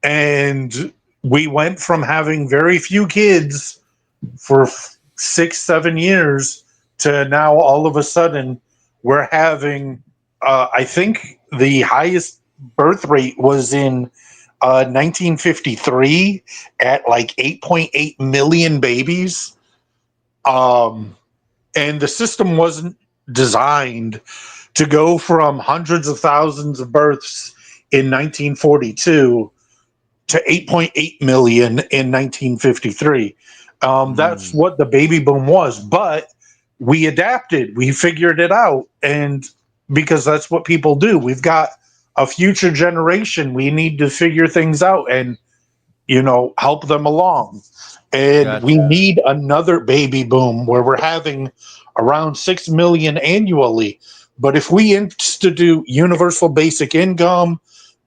And we went from having very few kids for 6, 7 years to now all of a sudden we're having, I think the highest birth rate was in 1953 at like 8.8 million babies. Um, and the system wasn't designed to go from hundreds of thousands of births in 1942 to 8.8 million in 1953. That's Mm, what the baby boom was. But we adapted, we figured it out. And because that's what people do, we've got a future generation. We need to figure things out and, help them along. And we gotcha. need another baby boom where we're having around 6 million annually. But if we institute universal basic income,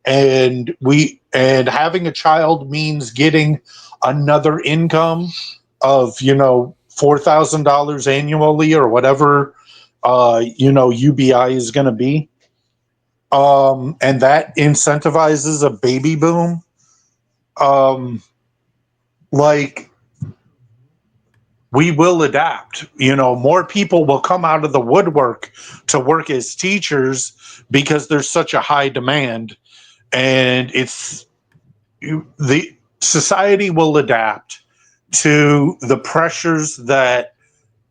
and having a child means getting another income of $4,000 annually or whatever UBI is going to be, and that incentivizes a baby boom, um like we will adapt. More people will come out of the woodwork to work as teachers because there's such a high demand, and the society will adapt to the pressures that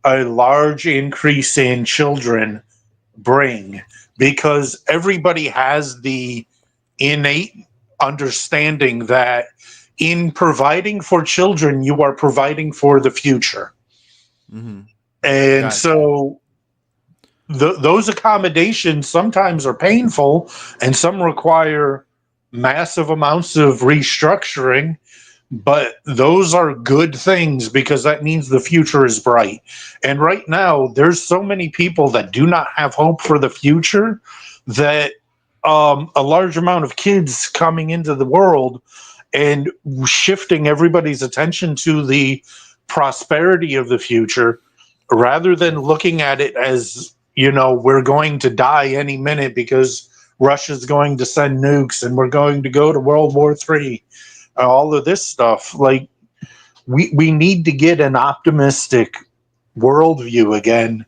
a large increase in children bring, because everybody has the innate understanding that in providing for children you are providing for the future. Mm-hmm. And Gotcha. so those accommodations sometimes are painful and some require massive amounts of restructuring, but those are good things because that means the future is bright. And right now there's so many people that do not have hope for the future that a large amount of kids coming into the world and shifting everybody's attention to the prosperity of the future rather than looking at it as, we're going to die any minute because Russia's going to send nukes and we're going to go to World War III, all of this stuff. Like, we need to get an optimistic worldview again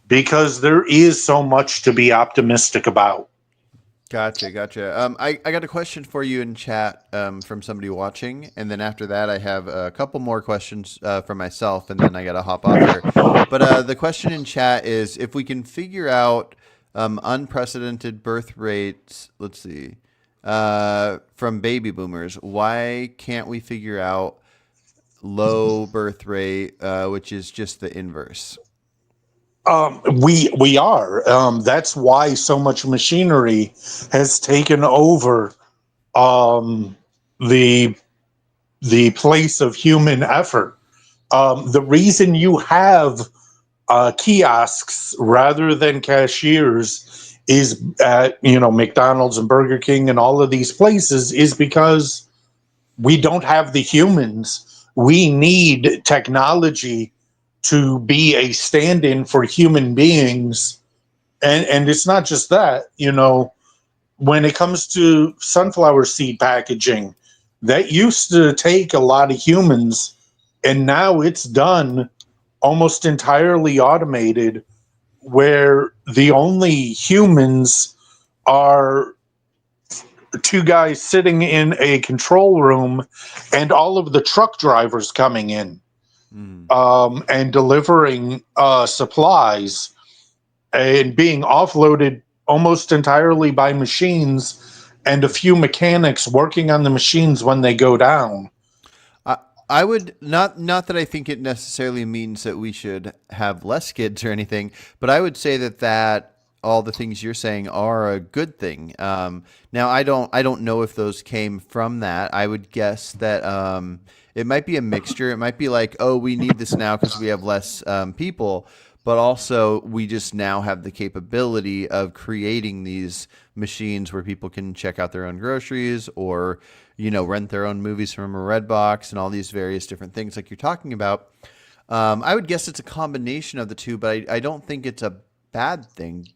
because there is so much to be optimistic about. Gotcha, gotcha. I got a question for you in chat from somebody watching, and then after that, I have a couple more questions for myself, and then I got to hop off here. But the question in chat is if we can figure out unprecedented birth rates, let's see, from baby boomers, why can't we figure out low birth rate, which is just the inverse? We are. That's why so much machinery has taken over, um, the the place of human effort. The reason you have kiosks rather than cashiers is at McDonald's and Burger King and all of these places is because we don't have the humans. We need technology to be a stand-in for human beings. And it's not just that, when it comes to sunflower seed packaging, that used to take a lot of humans, and now it's done almost entirely automated, where the only humans are two guys sitting in a control room and all of the truck drivers coming in and delivering supplies and being offloaded almost entirely by machines and a few mechanics working on the machines when they go down. I would not that I think it necessarily means that we should have less kids or anything, but I would say that all the things you're saying are a good thing. Now I don't know if those came from that. I would guess that it might be a mixture. It might be like, oh, we need this now because we have less people, but also we just now have the capability of creating these machines where people can check out their own groceries or rent their own movies from a Redbox and all these various different things like you're talking about. I would guess it's a combination of the two, but I don't think it's a bad thing,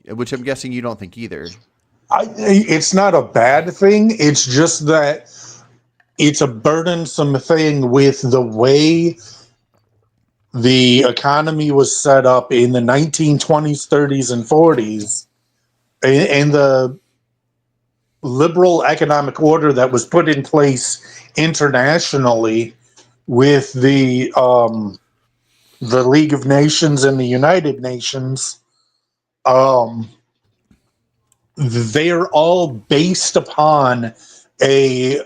which I'm guessing you don't think either. It's not a bad thing. It's just that it's a burdensome thing with the way the economy was set up in the 1920s, 30s, and 40s, and the liberal economic order that was put in place internationally with the League of Nations and the United Nations. They're all based upon a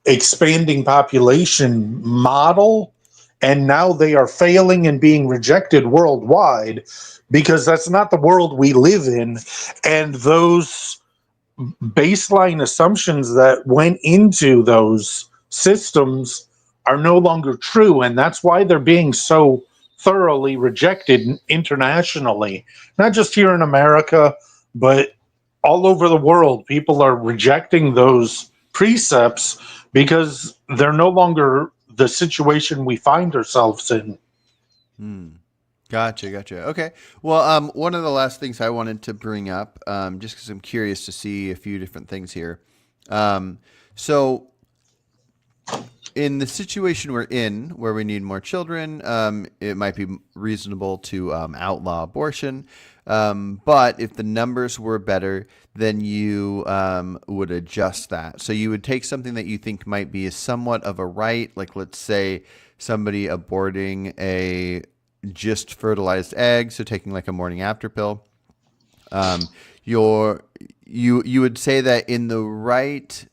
expanding population model, and now they are failing and being rejected worldwide because that's not the world we live in. And those baseline assumptions that went into those systems are no longer true, and that's why they're being so thoroughly rejected internationally, not just here in America, but all over the world. People are rejecting those precepts because they're no longer the situation we find ourselves in. Gotcha. Okay. Well, one of the last things I wanted to bring up, just because I'm curious to see a few different things here. So, in the situation we're in, where we need more children, it might be reasonable to outlaw abortion. But if the numbers were better, then you would adjust that. So you would take something that you think might be somewhat of a right, like let's say somebody aborting a just fertilized egg, so taking like a morning after pill. You would say that in the right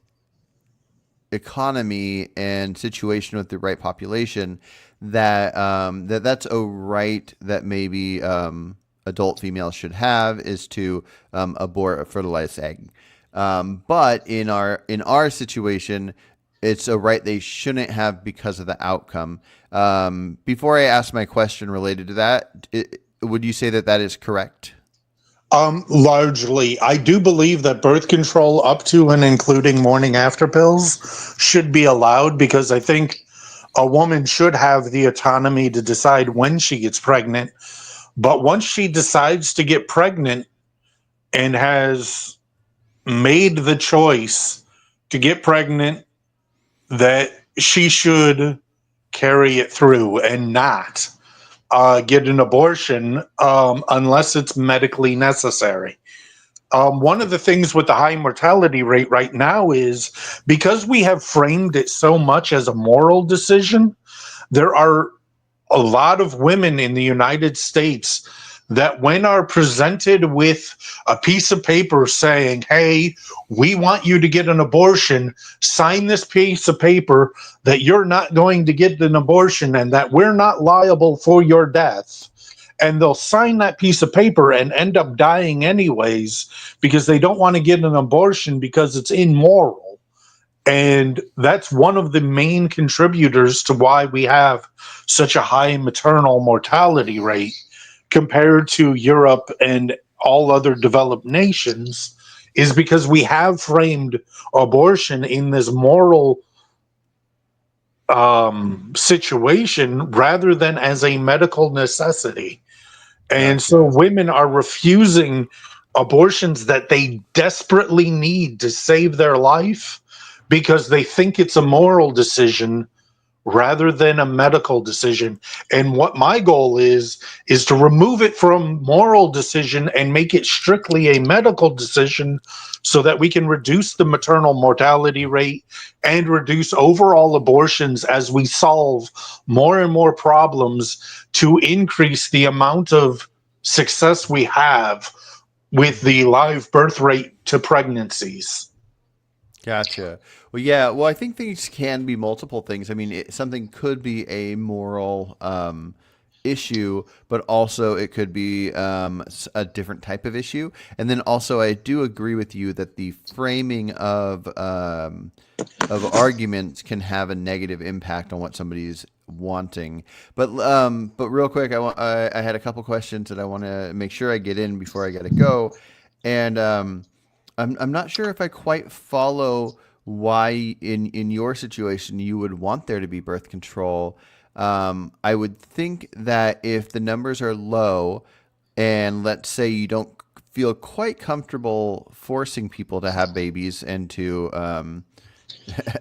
economy and situation with the right population, that's a right that maybe adult females should have, is to abort a fertilized egg. But in our situation, it's a right they shouldn't have because of the outcome. Before I ask my question related to that, would you say that is correct? Largely, I do believe that birth control up to and including morning after pills should be allowed, because I think a woman should have the autonomy to decide when she gets pregnant. But once she decides to get pregnant and has made the choice to get pregnant, that she should carry it through and not get an abortion unless it's medically necessary. One of the things with the high mortality rate right now is because we have framed it so much as a moral decision, there are a lot of women in the United States that when are presented with a piece of paper saying, hey, we want you to get an abortion, sign this piece of paper that you're not going to get an abortion and that we're not liable for your death. And they'll sign that piece of paper and end up dying anyways because they don't want to get an abortion because it's immoral. And that's one of the main contributors to why we have such a high maternal mortality rate compared to Europe and all other developed nations, is because we have framed abortion in this moral situation rather than as a medical necessity. And so Gotcha. women are refusing abortions that they desperately need to save their life because they think it's a moral decision rather than a medical decision. And what my goal is to remove it from moral decision and make it strictly a medical decision so that we can reduce the maternal mortality rate and reduce overall abortions as we solve more and more problems to increase the amount of success we have with the live birth rate to pregnancies. Gotcha. Well, yeah. Well, I think these can be multiple things. I mean, something could be a moral issue, but also it could be a different type of issue. And then also, I do agree with you that the framing of arguments can have a negative impact on what somebody's wanting. But real quick, I had a couple questions that I want to make sure I get in before I got to go, and I'm not sure if I quite follow why in your situation you would want there to be birth control. I would think that if the numbers are low, and let's say you don't feel quite comfortable forcing people to have babies and to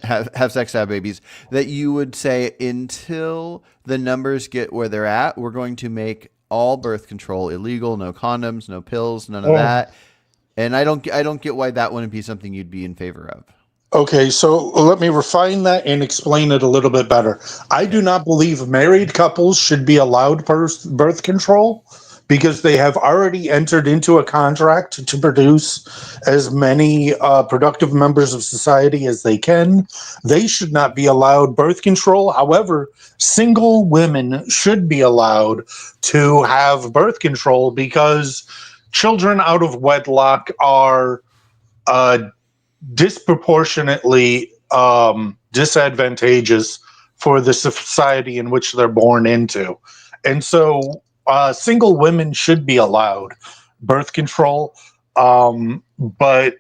have sex to have babies, that you would say until the numbers get where they're at, we're going to make all birth control illegal, no condoms, no pills, none of Oh, that. And I don't get why that wouldn't be something you'd be in favor of. okay, so let me refine that and explain it a little bit better. I Okay. do not believe married couples should be allowed birth control because they have already entered into a contract to produce as many productive members of society as they can. They should not be allowed birth control. However, single women should be allowed to have birth control because children out of wedlock are uh, disproportionately disadvantageous for the society in which they're born into. And so single women should be allowed birth control, but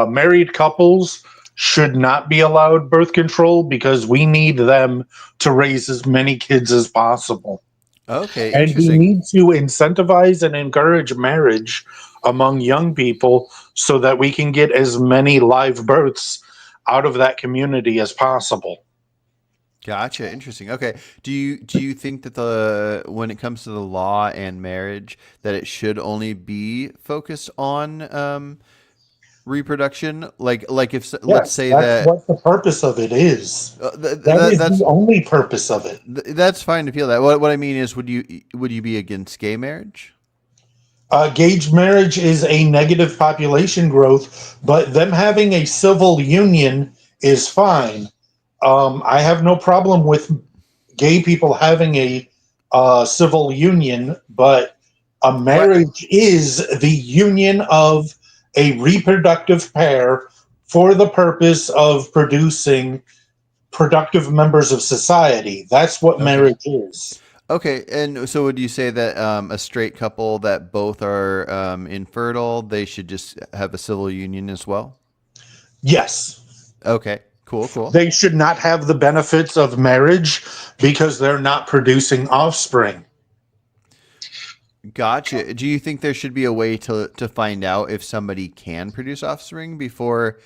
married couples should not be allowed birth control because we need them to raise as many kids as possible. Okay, And we interesting. need to incentivize and encourage marriage among young people so that we can get as many live births out of that community as possible. Gotcha. Interesting. Okay. Do you think that the when it comes to the law and marriage that it should only be focused on reproduction? Like if let's Yes, say that's that what the purpose of it is. That is the that's only purpose of it. that's fine to feel that. What I mean is, would you be against gay marriage? Gage marriage is a negative population growth, but them having a civil union is fine. I have no problem with gay people having a civil union, but a What? marriage is the union of a reproductive pair for the purpose of producing productive members of society. That's what Okay. marriage is. Okay, and so would you say that a straight couple that both are infertile, they should just have a civil union as well? Yes. Okay, cool, cool. They should not have the benefits of marriage because they're not producing offspring. Gotcha. Do you think there should be a way to find out if somebody can produce offspring before,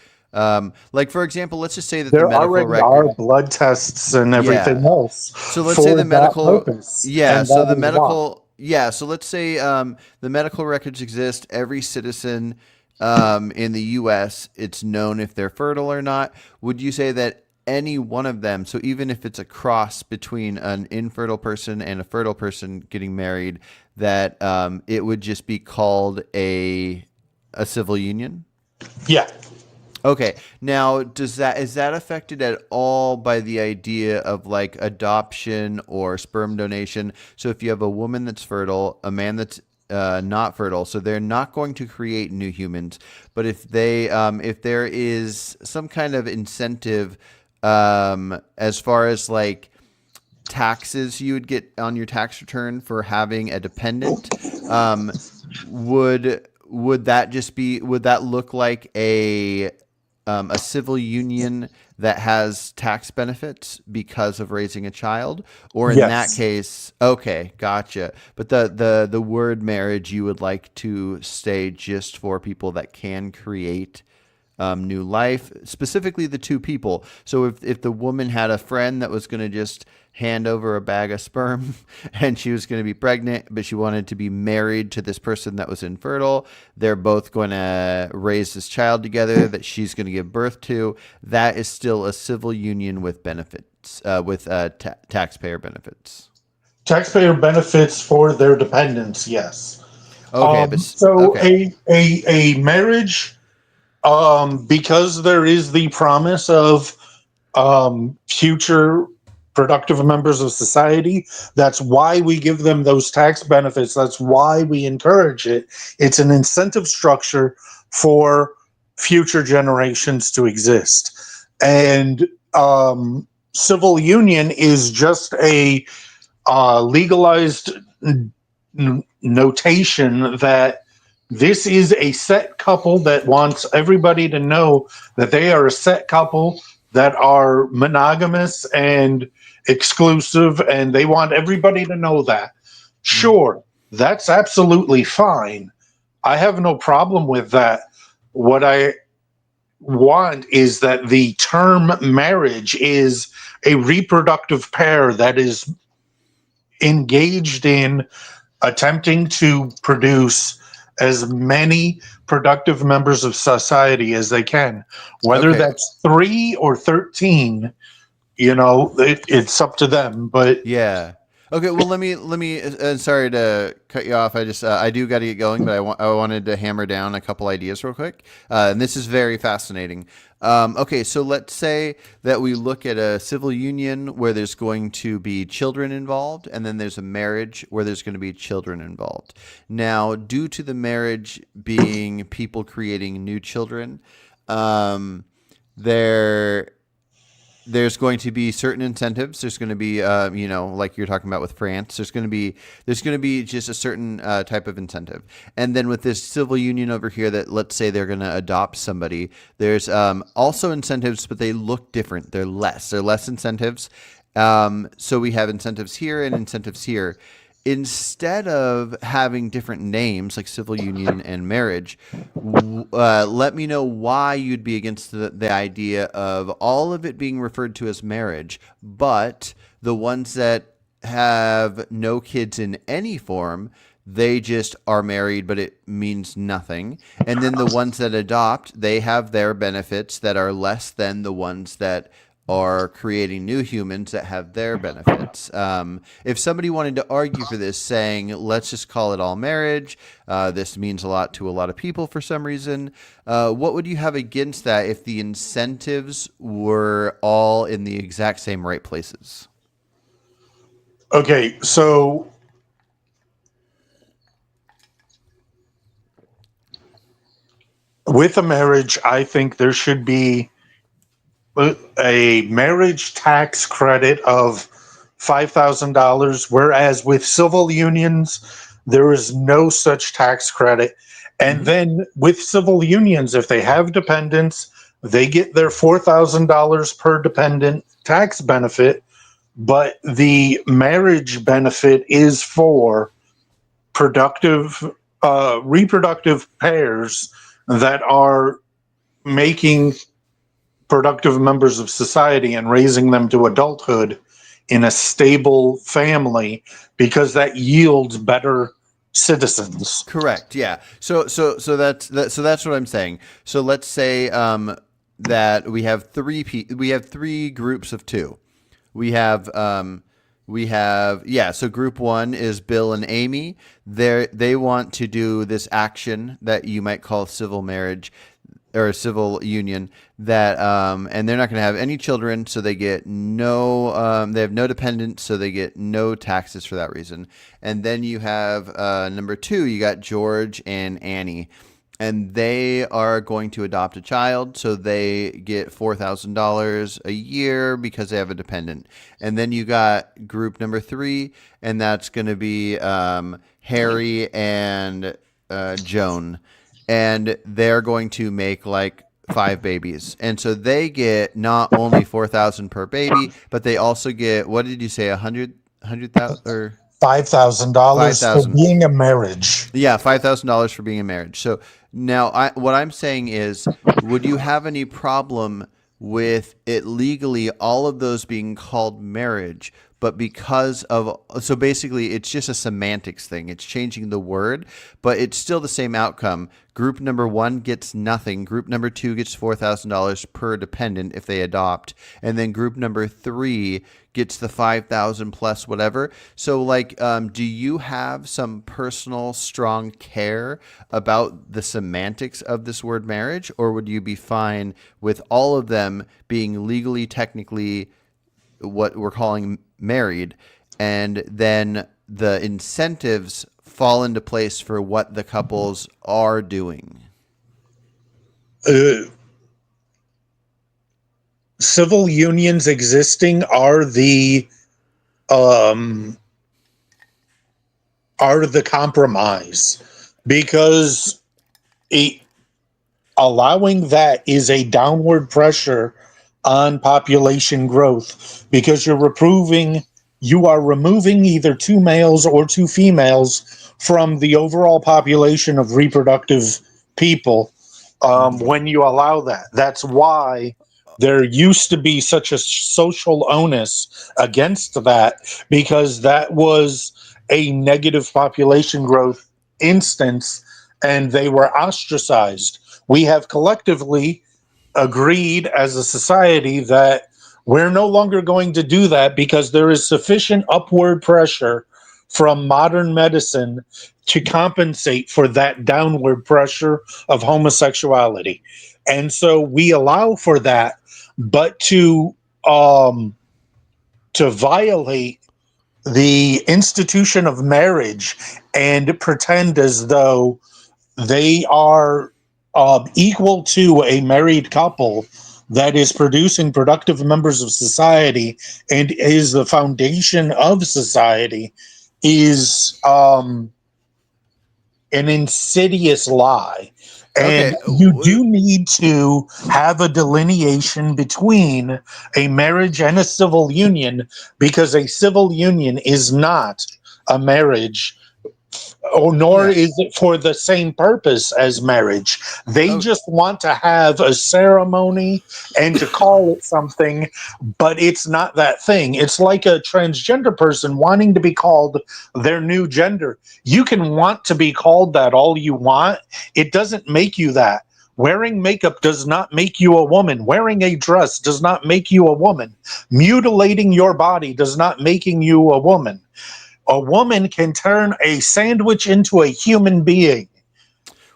like for example, let's just say that the There medical already are record, blood tests and everything yeah. else So let's say for the that medical, purpose, yeah. and So that the is why. medical, yeah. So let's say the medical records exist. Every citizen in the U.S. it's known if they're fertile or not. Would you say that any one of them, so even if it's a cross between an infertile person and a fertile person getting married, that it would just be called a civil union? Yeah. Okay. Now, is that affected at all by the idea of like adoption or sperm donation? So if you have a woman that's fertile, a man that's not fertile, so they're not going to create new humans. But if there is some kind of incentive, as far as like taxes you would get on your tax return for having a dependent, would that just be would that look like a civil union that has tax benefits because of raising a child, or in that Yes. case, okay, gotcha. But the word marriage you would like to stay just for people that can create new life, specifically the two people. So if the woman had a friend that was going to just hand over a bag of sperm and she was going to be pregnant, but she wanted to be married to this person that was infertile, they're both going to raise this child together that she's going to give birth to. That is still a civil union with benefits, with taxpayer benefits. Taxpayer benefits for their dependents, yes. Okay, So okay. a marriage, because there is the promise of future productive members of society. That's why we give them those tax benefits. That's why we encourage it. It's an incentive structure for future generations to exist. And civil union is just a legalized notation that this is a set couple that wants everybody to know that they are a set couple that are monogamous and exclusive, and they want everybody to know that. Sure, that's absolutely fine. I have no problem with that. What I want is that the term marriage is a reproductive pair that is engaged in attempting to produce as many productive members of society as they can, whether Okay. that's 3 or 13. It's up to them. But Yeah. Okay. Well, let me. Sorry to cut you off. I do got to get going, but I wanted to hammer down a couple ideas real quick. And this is very fascinating. Okay, so let's say that we look at a civil union where there's going to be children involved, and then there's a marriage where there's going to be children involved. Now, due to the marriage being people creating new children, there there's going to be certain incentives. There's going to be, like you're talking about with France. There's going to be just a certain type of incentive. And then with this civil union over here, that let's say they're going to adopt somebody. There's also incentives, but they look different. They're less. They're less incentives. So we have incentives here and incentives here. Instead of having different names like civil union and marriage, let me know why you'd be against the idea of all of it being referred to as marriage, but the ones that have no kids in any form, they just are married, but it means nothing. And then the ones that adopt, they have their benefits that are less than the ones that are creating new humans that have their benefits. If somebody wanted to argue for this, saying, let's just call it all marriage, this means a lot to a lot of people for some reason, what would you have against that if the incentives were all in the exact same right places? okay, so with a marriage, I think there should be a marriage tax credit of $5,000, whereas with civil unions, there is no such tax credit. And Mm-hmm. then with civil unions, if they have dependents, they get their $4,000 per dependent tax benefit, but the marriage benefit is for productive, reproductive pairs that are making productive members of society and raising them to adulthood in a stable family, because that yields better citizens. Correct. Yeah. So that's what I'm saying. So let's say that we have three groups of two. We have So group one is Bill and Amy. They want to do this action that you might call civil marriage. or a civil union that and they're not going to have any children, so they get no they have no dependents, so they get no taxes for that reason. And then you have number two, you got George and Annie, and they are going to adopt a child, so they get $4,000 a year because they have a dependent. And then you got group number three, and that's going to be Harry and Joan, and they're going to make like 5 babies, and so they get not only 4,000 per baby, but they also get, what did you say, 100,000 or $5,000 for 5,000? being a marriage. Yeah, $5,000 for being a marriage. So now, what I'm saying is, would you have any problem with it legally all of those being called marriage, but because of, so basically it's just a semantics thing. It's changing the word, but it's still the same outcome. Group number one gets nothing. Group number two gets $4,000 per dependent if they adopt, and then group number three gets the 5,000 plus whatever. So like, do you have some personal strong care about the semantics of this word marriage, or would you be fine with all of them being legally, technically what we're calling married, and then the incentives fall into place for what the couples are doing? Civil unions existing um, are the compromise, because it, allowing that is a downward pressure on population growth, because you are removing either two males or two females from the overall population of reproductive people. When you allow that, that's why there used to be such a social onus against that, because that was a negative population growth instance, and they were ostracized. We have collectively agreed as a society that we're no longer going to do that, because there is sufficient upward pressure from modern medicine to compensate for that downward pressure of homosexuality. And so we allow for that, but to violate the institution of marriage and pretend as though they are equal to a married couple that is producing productive members of society and is the foundation of society is an insidious lie. And Okay. you do need to have a delineation between a marriage and a civil union, because a civil union is not a marriage, or nor Yeah. is it for the same purpose as marriage. They Oh, just want to have a ceremony and to call it something, but it's not that thing. It's like a transgender person wanting to be called their new gender. You can want to be called that all you want. It doesn't make you that. Wearing makeup does not make you a woman. Wearing a dress does not make you a woman. Mutilating your body does not making you a woman. A woman can turn a sandwich into a human being.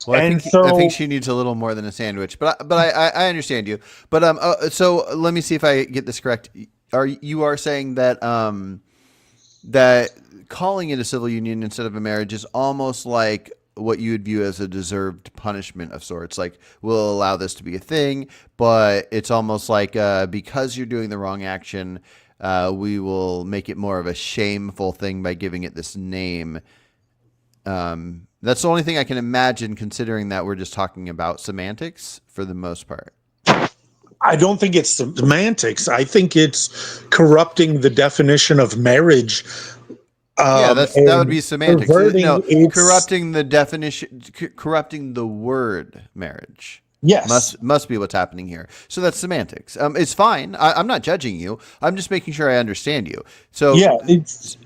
well, And I think so, she needs a little more than a sandwich, but I understand you. But so let me see if I get this correct. You are saying that that calling it a civil union instead of a marriage is almost like what you would view as a deserved punishment of sorts. Like, we'll allow this to be a thing, but it's almost like because you're doing the wrong action, we will make it more of a shameful thing by giving it this name. That's the only thing I can imagine, considering that we're just talking about semantics for the most part. I don't think it's semantics. I think it's corrupting the definition of marriage, Yeah, that would and be semantics. perverting No, its. corrupting the definition, corrupting the word marriage Yes. must be what's happening here. So that's semantics. It's fine. I'm not judging you. I'm just making sure I understand you. So Yeah. It's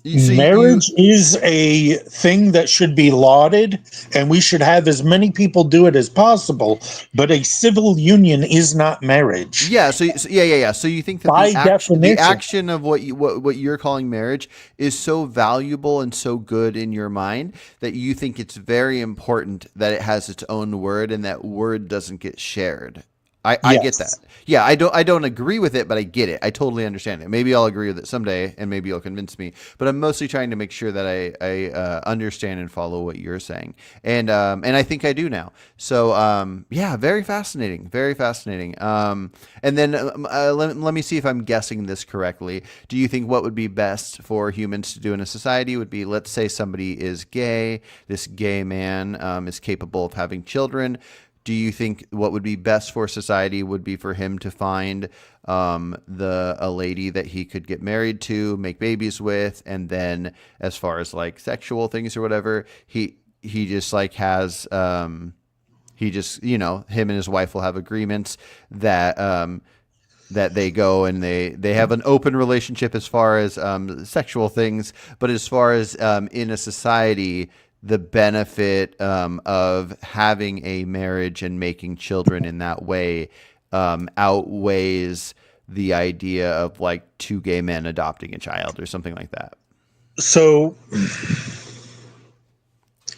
You Marriage is a thing that should be lauded, and we should have as many people do it as possible. But a civil union is not marriage Yeah, yeah. So you think that by the definition. action of what you're calling marriage is so valuable and so good in your mind that you think it's very important that it has its own word and that word doesn't get shared. I get that. Yes. Yeah, I don't agree with it, but I get it. I totally understand it. Maybe I'll agree with it someday, and maybe you'll convince me. But I'm mostly trying to make sure that I understand and follow what you're saying, and I think I do now. So yeah, very fascinating, very fascinating. And then let me see if I'm guessing this correctly. Do you think what would be best for humans to do in a society would be, let's say somebody is gay, this gay man is capable of having children. Do you think what would be best for society would be for him to find a lady that he could get married to, make babies with, and then as far as like sexual things or whatever, he just like has he just, him and his wife will have agreements that that they go and they have an open relationship as far as sexual things, but as far as in a society, the benefit of having a marriage and making children in that way outweighs the idea of like two gay men adopting a child or something like that. So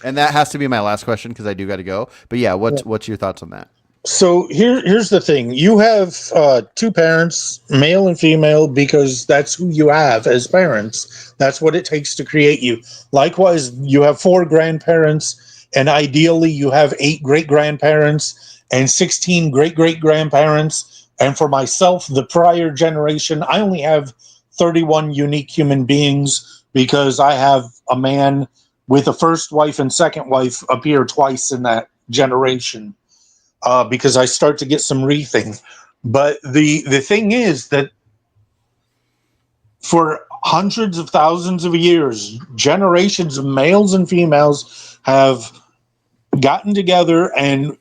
And that has to be my last question because I do got to go. But yeah, what's your thoughts on that? here's the thing. You have two parents, male and female, because that's who you have as parents. That's what it takes to create you. Likewise, you have four grandparents, and ideally you have eight great grandparents and 16 great great grandparents. And for myself, the prior generation, I only have 31 unique human beings because I have a man with a first wife and second wife appear twice in that generation, because I start to get some reething. But the thing is that for hundreds of thousands of years, generations of males and females have gotten together and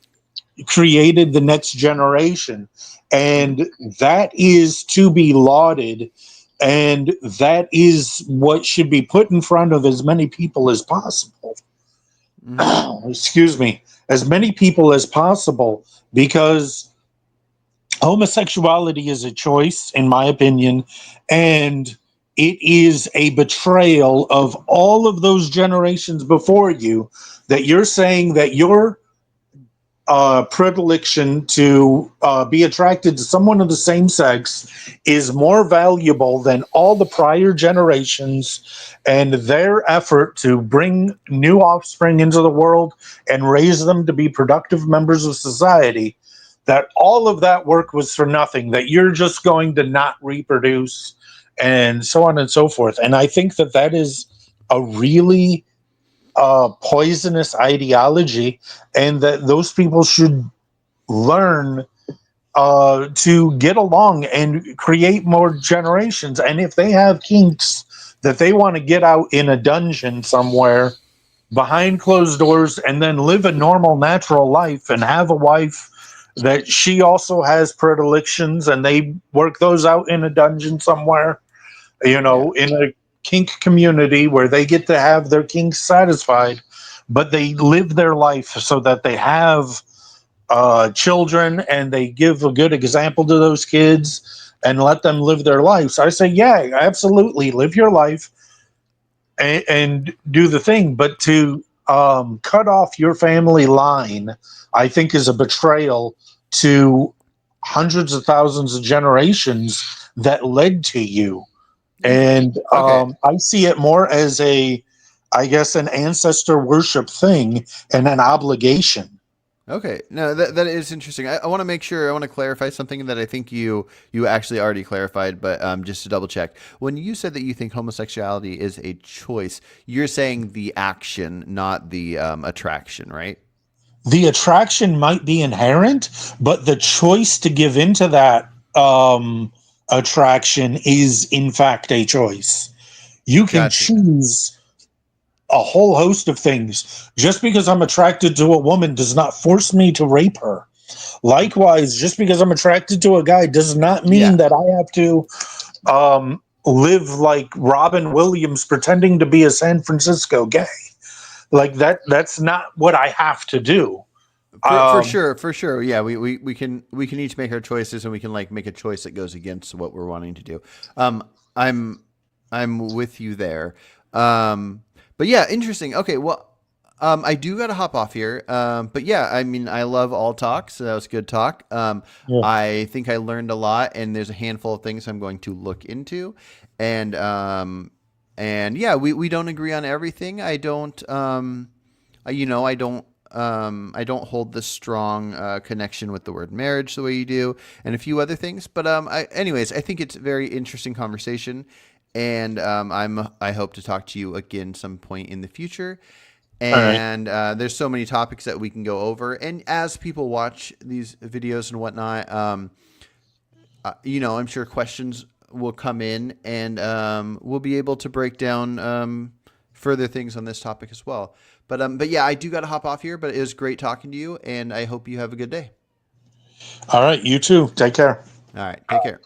created the next generation. And that is to be lauded. And that is what should be put in front of as many people as possible. Mm-hmm. Excuse me, as many people as possible, because homosexuality is a choice, in my opinion, and it is a betrayal of all of those generations before you, that you're saying that your predilection to be attracted to someone of the same sex is more valuable than all the prior generations and their effort to bring new offspring into the world and raise them to be productive members of society. That all of that work was for nothing, that you're just going to not reproduce, and so on and so forth. And I think that that is a really poisonous ideology, and that those people should learn to get along and create more generations. And if they have kinks that they want to get out in a dungeon somewhere behind closed doors and then live a normal, natural life and have a wife that she also has predilections and they work those out in a dungeon somewhere, Yeah. in a kink community where they get to have their kinks satisfied, but they live their life so that they have children and they give a good example to those kids and let them live their lives. I say, yeah, absolutely, live your life and do the thing. But to cut off your family line, I think, is a betrayal to hundreds of thousands of generations that led to you. And Okay. I see it more as I guess, an ancestor worship thing and an obligation. Okay. No, that is interesting. I want to make sure, I want to clarify something that I think you actually already clarified, but just to double check. When you said that you think homosexuality is a choice, you're saying the action, not the attraction, right? The attraction might be inherent, but the choice to give into that attraction is, in fact, a choice. You can Gotcha. choose a whole host of things. Just because I'm attracted to a woman does not force me to rape her. Likewise, just because I'm attracted to a guy does not mean Yeah. that I have to live like Robin Williams pretending to be a San Francisco gay. Like that's not what I have to do. For Um, sure, for sure. Yeah, we can each make our choices, and we can like make a choice that goes against what we're wanting to do. Um, I'm I'm with you there. Um, but yeah, interesting. Okay, well, I do got to hop off here. But yeah, I mean, I love all talks. So that was good talk. yeah. I think I learned a lot, and there's a handful of things I'm going to look into, and yeah, we don't agree on everything. I don't. I don't hold this strong connection with the word marriage the way you do, and a few other things. But anyways, I think it's a very interesting conversation, and I hope to talk to you again some point in the future. All right. And there's so many topics that we can go over, and as people watch these videos and whatnot, I'm sure questions will come in, and we'll be able to break down further things on this topic as well. But yeah, I do got to hop off here. But it was great talking to you, and I hope you have a good day. All right. You too. Take care. All right, take care.